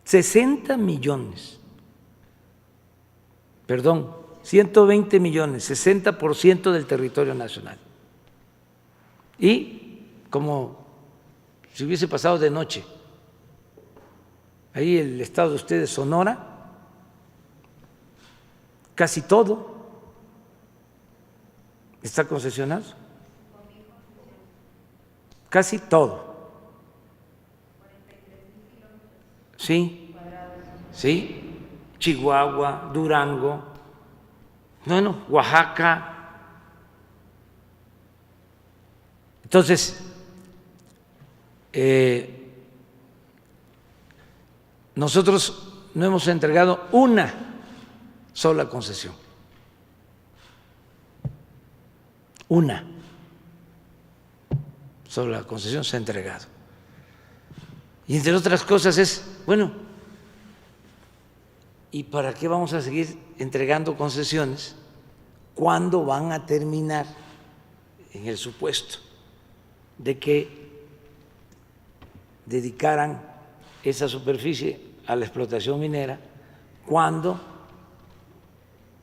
120 millones, 60% del territorio nacional. Y como si hubiese pasado de noche, ahí el estado de ustedes, Sonora, casi todo está concesionado. Casi todo. Sí, sí, Chihuahua, Durango, bueno, Oaxaca. Entonces, nosotros no hemos entregado una sola concesión. Una sola concesión se ha entregado. Y entre otras cosas es, bueno, ¿y para qué vamos a seguir entregando concesiones? ¿Cuándo van a terminar, en el supuesto de que dedicaran esa superficie a la explotación minera, cuándo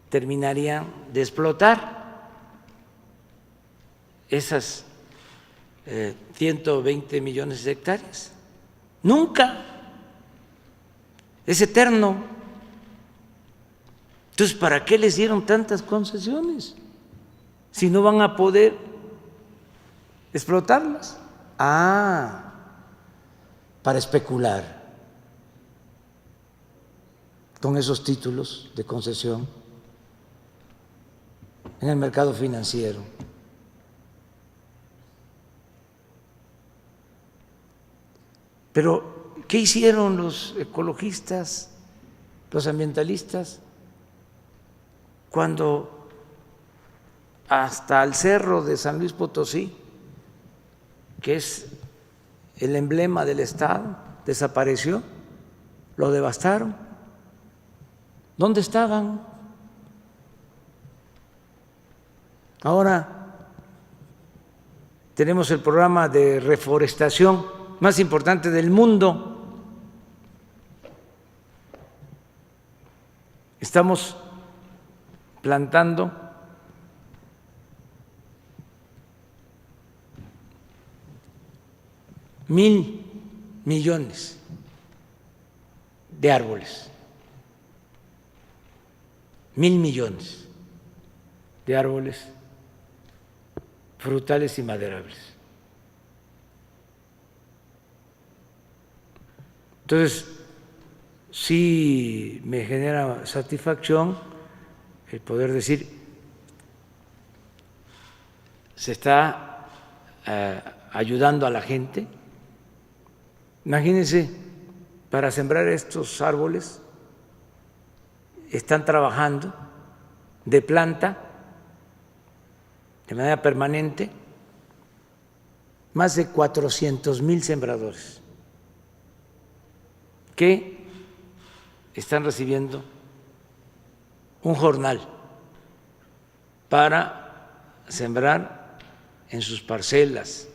terminarían de explotar esas 120 millones de hectáreas? Nunca. Es eterno. Entonces, ¿para qué les dieron tantas concesiones si no van a poder explotarlas? Ah, para especular con esos títulos de concesión en el mercado financiero. Pero, ¿qué hicieron los ecologistas, los ambientalistas, cuando hasta el cerro de San Luis Potosí, que es el emblema del Estado, desapareció? Lo devastaron. ¿Dónde estaban? Ahora tenemos el programa de reforestación más importante del mundo. Estamos plantando $1,000 millones de árboles. 1,000 millones de árboles frutales y maderables. Entonces, sí me genera satisfacción el poder decir, se está ayudando a la gente. Imagínense, para sembrar estos árboles están trabajando de planta de manera permanente más de 400,000 sembradores que están recibiendo un jornal para sembrar en sus parcelas,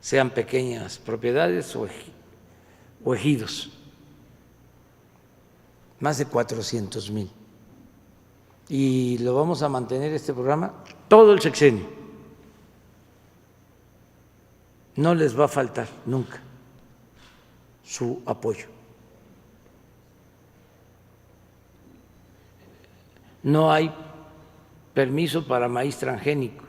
sean pequeñas propiedades o ejidos. Más de 400,000. Y lo vamos a mantener este programa todo el sexenio. No les va a faltar nunca su apoyo. No hay permiso para maíz transgénico,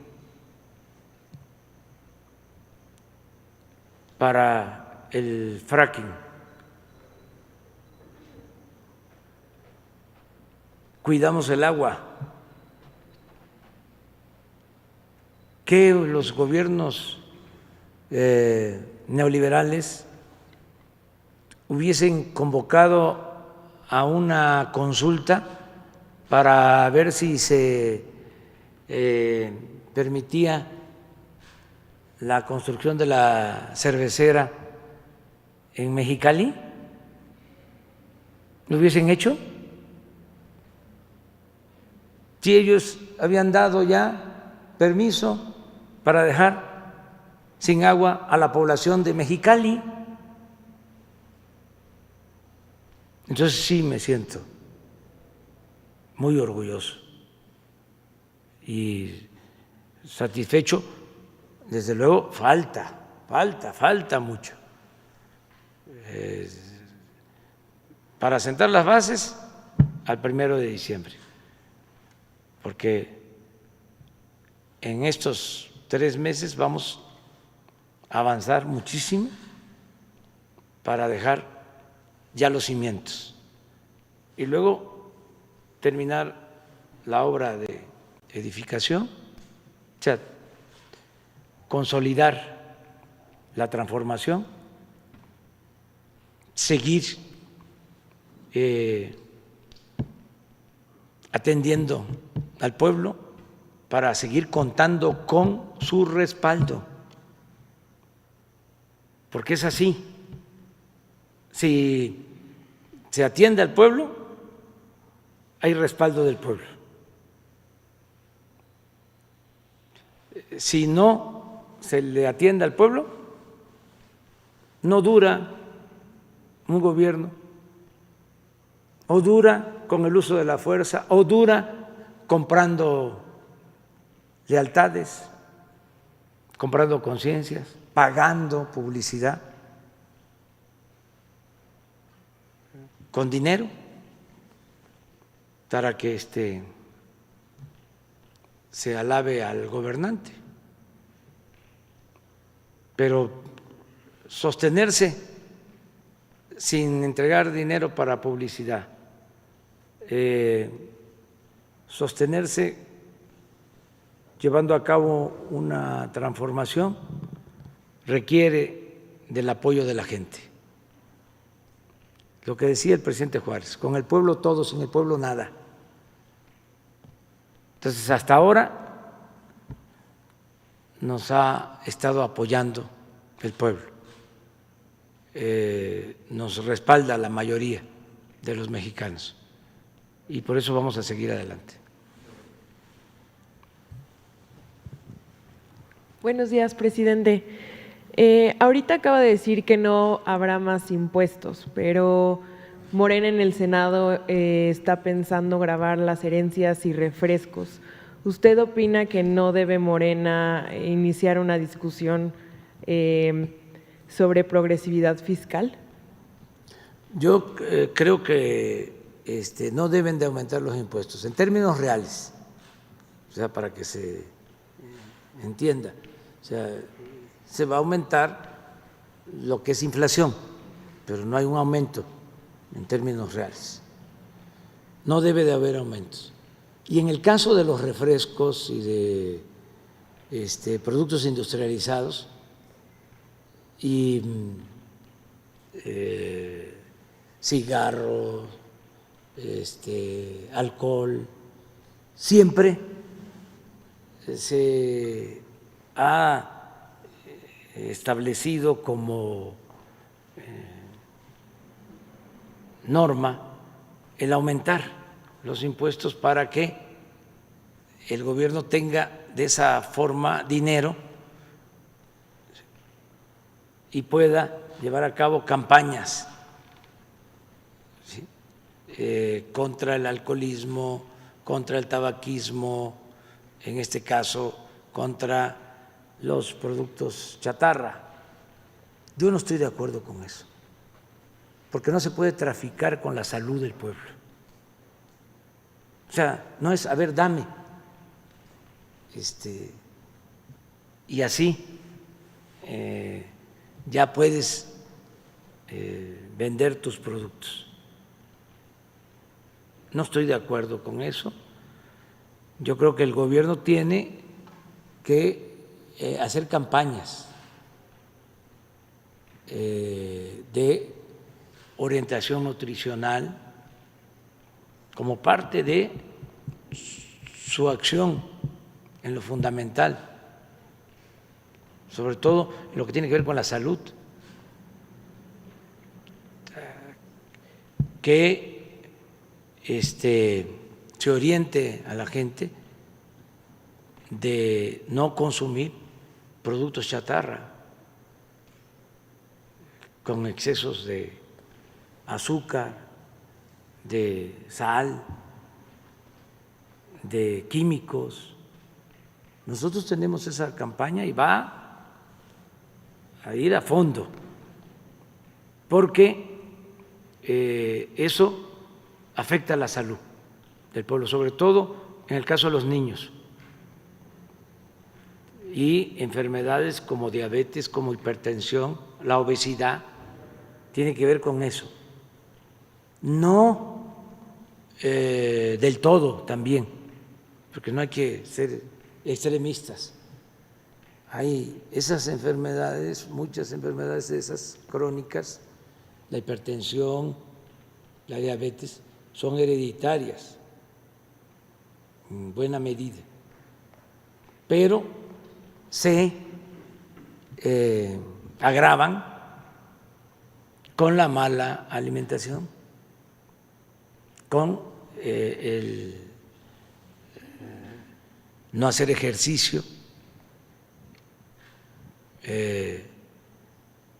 para el fracking. Cuidamos el agua, que los gobiernos neoliberales hubiesen convocado a una consulta para ver si se permitía la construcción de la cervecera en Mexicali. ¿Lo hubiesen hecho? Si ellos habían dado ya permiso para dejar sin agua a la población de Mexicali. Entonces sí me siento muy orgulloso y satisfecho. Desde luego falta mucho para sentar las bases al 1 de diciembre. Porque en estos 3 meses vamos a avanzar muchísimo para dejar ya los cimientos y luego terminar la obra de edificación, o sea, consolidar la transformación, seguir atendiendo al pueblo para seguir contando con su respaldo, porque es así. Si se atiende al pueblo, hay respaldo del pueblo. Si no se le atiende al pueblo, no dura un gobierno, o dura con el uso de la fuerza, o dura comprando lealtades, comprando conciencias, pagando publicidad con dinero para que se alabe al gobernante. Pero sostenerse sin entregar dinero para publicidad, sostenerse llevando a cabo una transformación requiere del apoyo de la gente. Lo que decía el presidente Juárez, con el pueblo todo, sin el pueblo nada. Entonces, hasta ahora nos ha estado apoyando el pueblo, nos respalda la mayoría de los mexicanos y por eso vamos a seguir adelante. Buenos días, presidente. Ahorita acaba de decir que no habrá más impuestos, pero Morena en el Senado está pensando gravar las herencias y refrescos. ¿Usted opina que no debe Morena iniciar una discusión sobre progresividad fiscal? Yo creo que no deben de aumentar los impuestos en términos reales, o sea, para que se entienda. O sea, se va a aumentar lo que es inflación, pero no hay un aumento en términos reales. No debe de haber aumentos. Y en el caso de los refrescos y de productos industrializados y cigarros, alcohol, siempre se ha establecido como norma el aumentar los impuestos para que el gobierno tenga de esa forma dinero y pueda llevar a cabo campañas, ¿sí?, contra el alcoholismo, contra el tabaquismo, en este caso contra los productos chatarra. Yo no estoy de acuerdo con eso, porque no se puede traficar con la salud del pueblo. O sea, no es, a ver, dame, y así ya puedes vender tus productos. No estoy de acuerdo con eso. Yo creo que el gobierno tiene que hacer campañas de orientación nutricional como parte de su acción en lo fundamental, sobre todo en lo que tiene que ver con la salud, que se oriente a la gente de no consumir productos chatarra con excesos de azúcar, de sal, de químicos. Nosotros tenemos esa campaña y va a ir a fondo, porque eso afecta a la salud del pueblo, sobre todo en el caso de los niños, y enfermedades como diabetes, como hipertensión, la obesidad, tiene que ver con eso. No del todo también, porque no hay que ser extremistas. Hay esas enfermedades, muchas enfermedades de esas crónicas, la hipertensión, la diabetes, son hereditarias en buena medida, pero se agravan con la mala alimentación, con el no hacer ejercicio,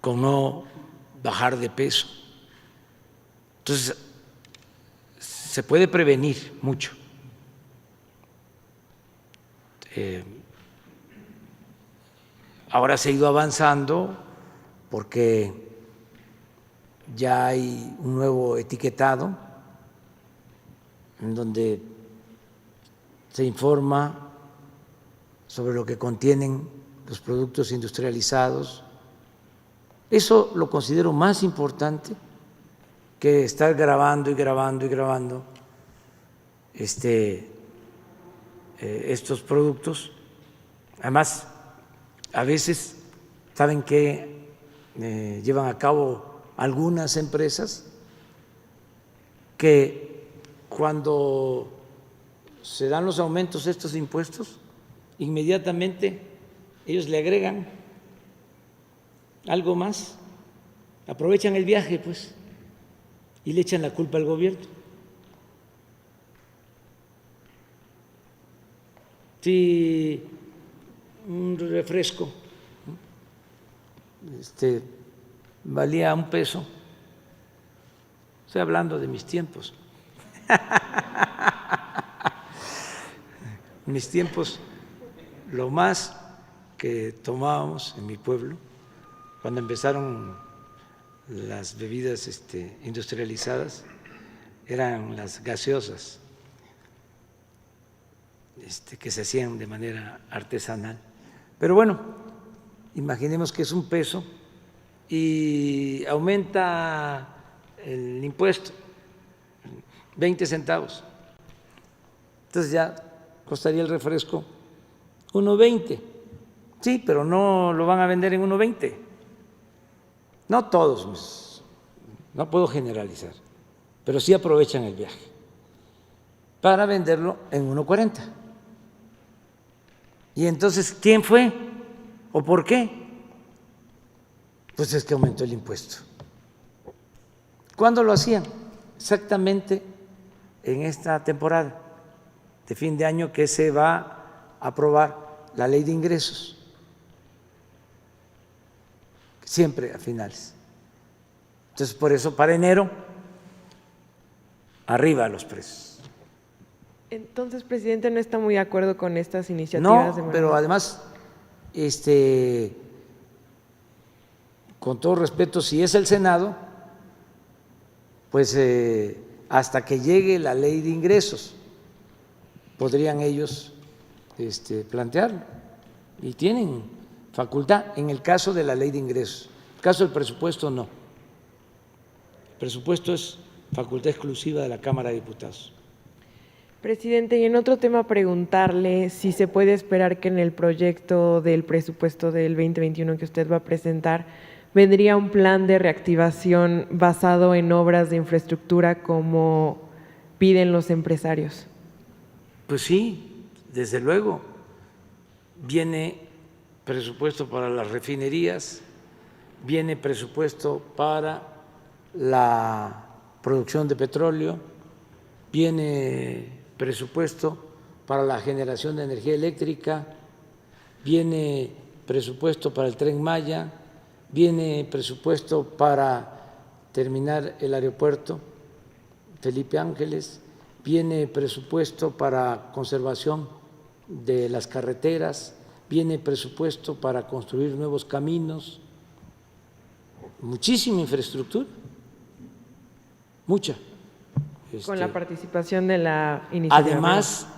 con no bajar de peso. Entonces, se puede prevenir mucho. Ahora se ha ido avanzando porque ya hay un nuevo etiquetado en donde se informa sobre lo que contienen los productos industrializados. Eso lo considero más importante que estar grabando y grabando y grabando estos productos. Además, a veces, ¿saben qué llevan a cabo algunas empresas? Que cuando se dan los aumentos de estos impuestos, inmediatamente ellos le agregan algo más, aprovechan el viaje, pues, y le echan la culpa al gobierno. Si un refresco valía $1, estoy hablando de mis tiempos. En mis tiempos, lo más que tomábamos en mi pueblo, cuando empezaron las bebidas industrializadas, eran las gaseosas, que se hacían de manera artesanal. Pero bueno, imaginemos que es $1 y aumenta el impuesto 20 centavos. Entonces ya costaría el refresco 1.20. Sí, pero no lo van a vender en 1.20. No todos, no puedo generalizar, pero sí aprovechan el viaje para venderlo en 1.40. Y entonces, ¿quién fue o por qué? Pues es que aumentó el impuesto. ¿Cuándo lo hacían? Exactamente en esta temporada de fin de año que se va a aprobar la ley de ingresos, siempre a finales. Entonces, por eso para enero, arriba los precios. Entonces, presidente, ¿no está muy de acuerdo con estas iniciativas? No, pero además, con todo respeto, si es el Senado, pues hasta que llegue la ley de ingresos, podrían ellos plantearlo. Y tienen facultad en el caso de la ley de ingresos. En el caso del presupuesto, no. El presupuesto es facultad exclusiva de la Cámara de Diputados. Presidente, y en otro tema preguntarle si se puede esperar que en el proyecto del presupuesto del 2021 que usted va a presentar vendría un plan de reactivación basado en obras de infraestructura como piden los empresarios. Pues sí, desde luego. Viene presupuesto para las refinerías, viene presupuesto para la producción de petróleo, viene presupuesto para la generación de energía eléctrica, viene presupuesto para el Tren Maya, viene presupuesto para terminar el aeropuerto Felipe Ángeles, viene presupuesto para conservación de las carreteras, viene presupuesto para construir nuevos caminos, muchísima infraestructura, mucha. Con la participación de la iniciativa. Además,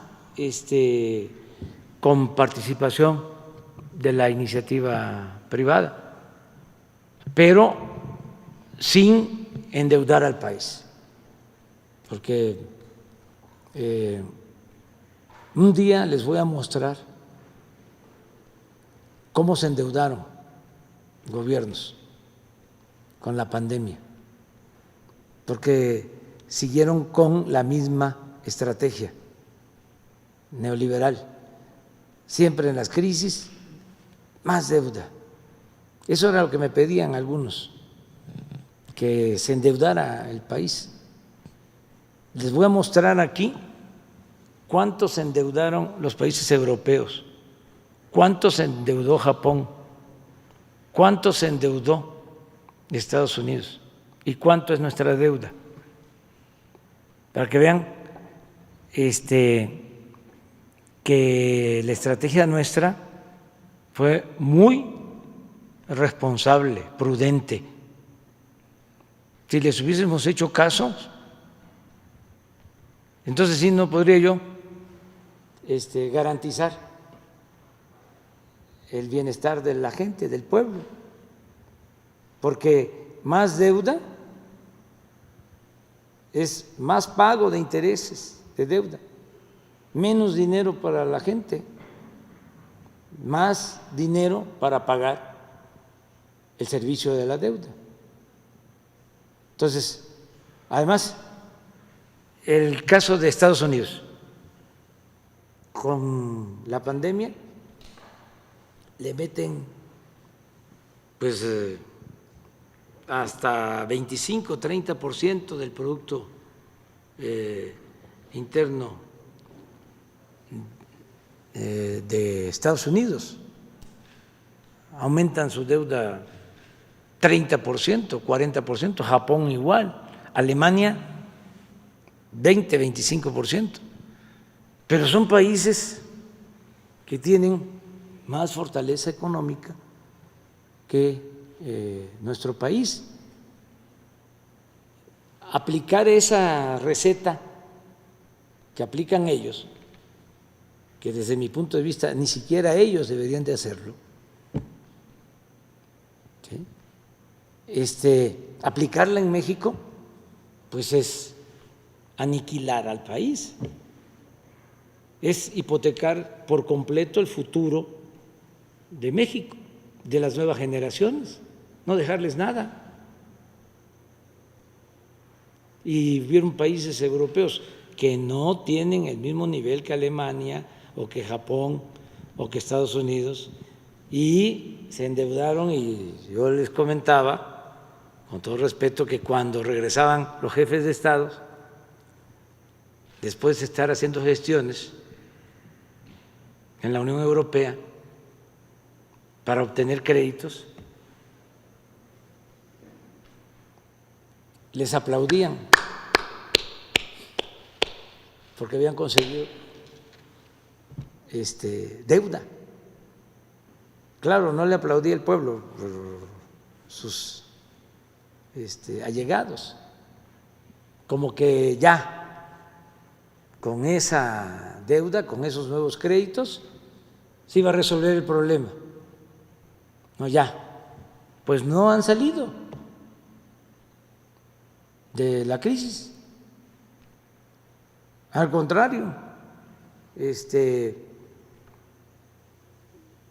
con participación de la iniciativa privada, pero sin endeudar al país, porque un día les voy a mostrar cómo se endeudaron gobiernos con la pandemia, porque siguieron con la misma estrategia neoliberal, siempre en las crisis, más deuda. Eso era lo que me pedían algunos, que se endeudara el país. Les voy a mostrar aquí cuánto se endeudaron los países europeos, cuánto se endeudó Japón, cuánto se endeudó Estados Unidos y cuánto es nuestra deuda, para que vean que la estrategia nuestra fue muy responsable, prudente. Si les hubiésemos hecho caso, entonces sí no podría yo garantizar el bienestar de la gente, del pueblo, porque más deuda es más pago de intereses de deuda, menos dinero para la gente, más dinero para pagar el servicio de la deuda. Entonces, además, el caso de Estados Unidos, con la pandemia, le meten pues hasta 25-30% del Producto Interno de Estados Unidos. Aumentan su deuda 30%, 40%, Japón igual, Alemania 20-25%. Pero son países que tienen más fortaleza económica que nuestro país. Aplicar esa receta que aplican ellos, que desde mi punto de vista ni siquiera ellos deberían de hacerlo, ¿sí? Aplicarla en México, pues es aniquilar al país, es hipotecar por completo el futuro de México, de las nuevas generaciones, no dejarles nada. Y hubieron países europeos que no tienen el mismo nivel que Alemania o que Japón o que Estados Unidos y se endeudaron, y yo les comentaba, con todo respeto, que cuando regresaban los jefes de Estado, después de estar haciendo gestiones en la Unión Europea para obtener créditos, les aplaudían porque habían conseguido deuda. Claro, no le aplaudía el pueblo, sus allegados, como que ya con esa deuda, con esos nuevos créditos, se iba a resolver el problema. No, ya, pues no han salido de la crisis. Al contrario,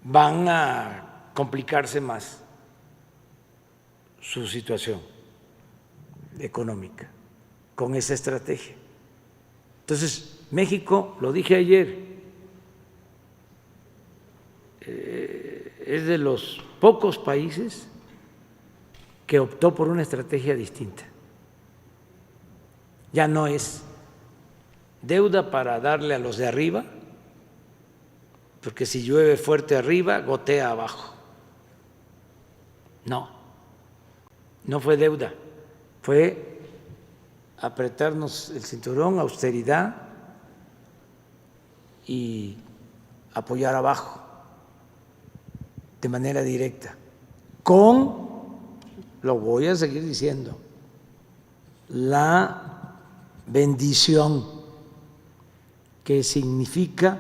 van a complicarse más su situación económica con esa estrategia. Entonces, México, lo dije ayer, es de los pocos países que optó por una estrategia distinta. Ya no es deuda para darle a los de arriba, porque si llueve fuerte arriba, gotea abajo. No, no fue deuda, fue apretarnos el cinturón, austeridad y apoyar abajo de manera directa, con, lo voy a seguir diciendo, la bendición que significa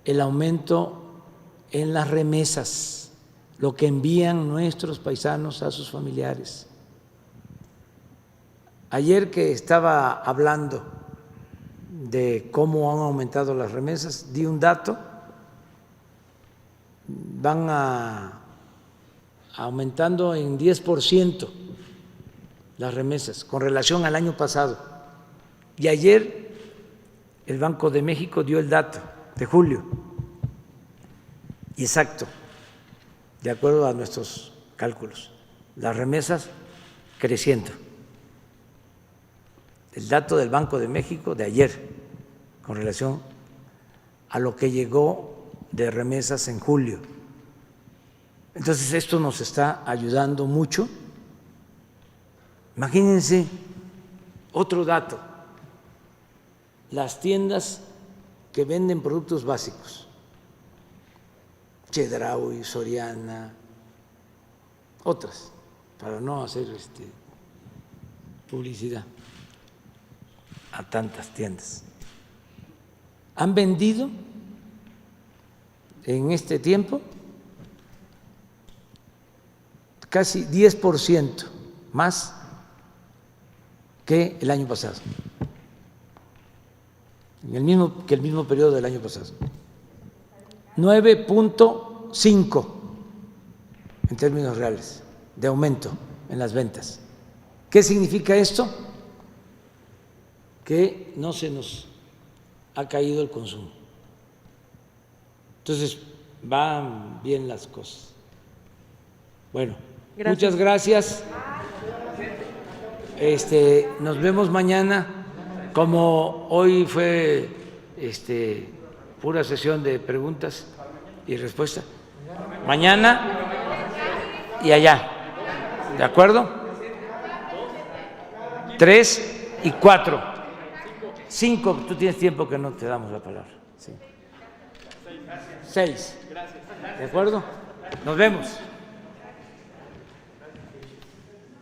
el aumento en las remesas, lo que envían nuestros paisanos a sus familiares. Ayer que estaba hablando de cómo han aumentado las remesas, di un dato, van aumentando en 10% las remesas con relación al año pasado. Y ayer el Banco de México dio el dato de julio, y exacto, de acuerdo a nuestros cálculos, las remesas creciendo. El dato del Banco de México de ayer con relación a lo que llegó de remesas en julio. Entonces esto nos está ayudando mucho. Imagínense otro dato, las tiendas que venden productos básicos, Chedraui, Soriana, otras, para no hacer publicidad a tantas tiendas, han vendido en este tiempo casi 10% más que el año pasado, que el mismo periodo del año pasado. 9.5 en términos reales de aumento en las ventas. ¿Qué significa esto? Que no se nos ha caído el consumo. Entonces, van bien las cosas. Bueno, muchas gracias. Nos vemos mañana. Como hoy fue pura sesión de preguntas y respuestas, mañana y allá, ¿de acuerdo? 3 y 4. 5, tú tienes tiempo que no te damos la palabra. Sí. 6. ¿De acuerdo? Nos vemos.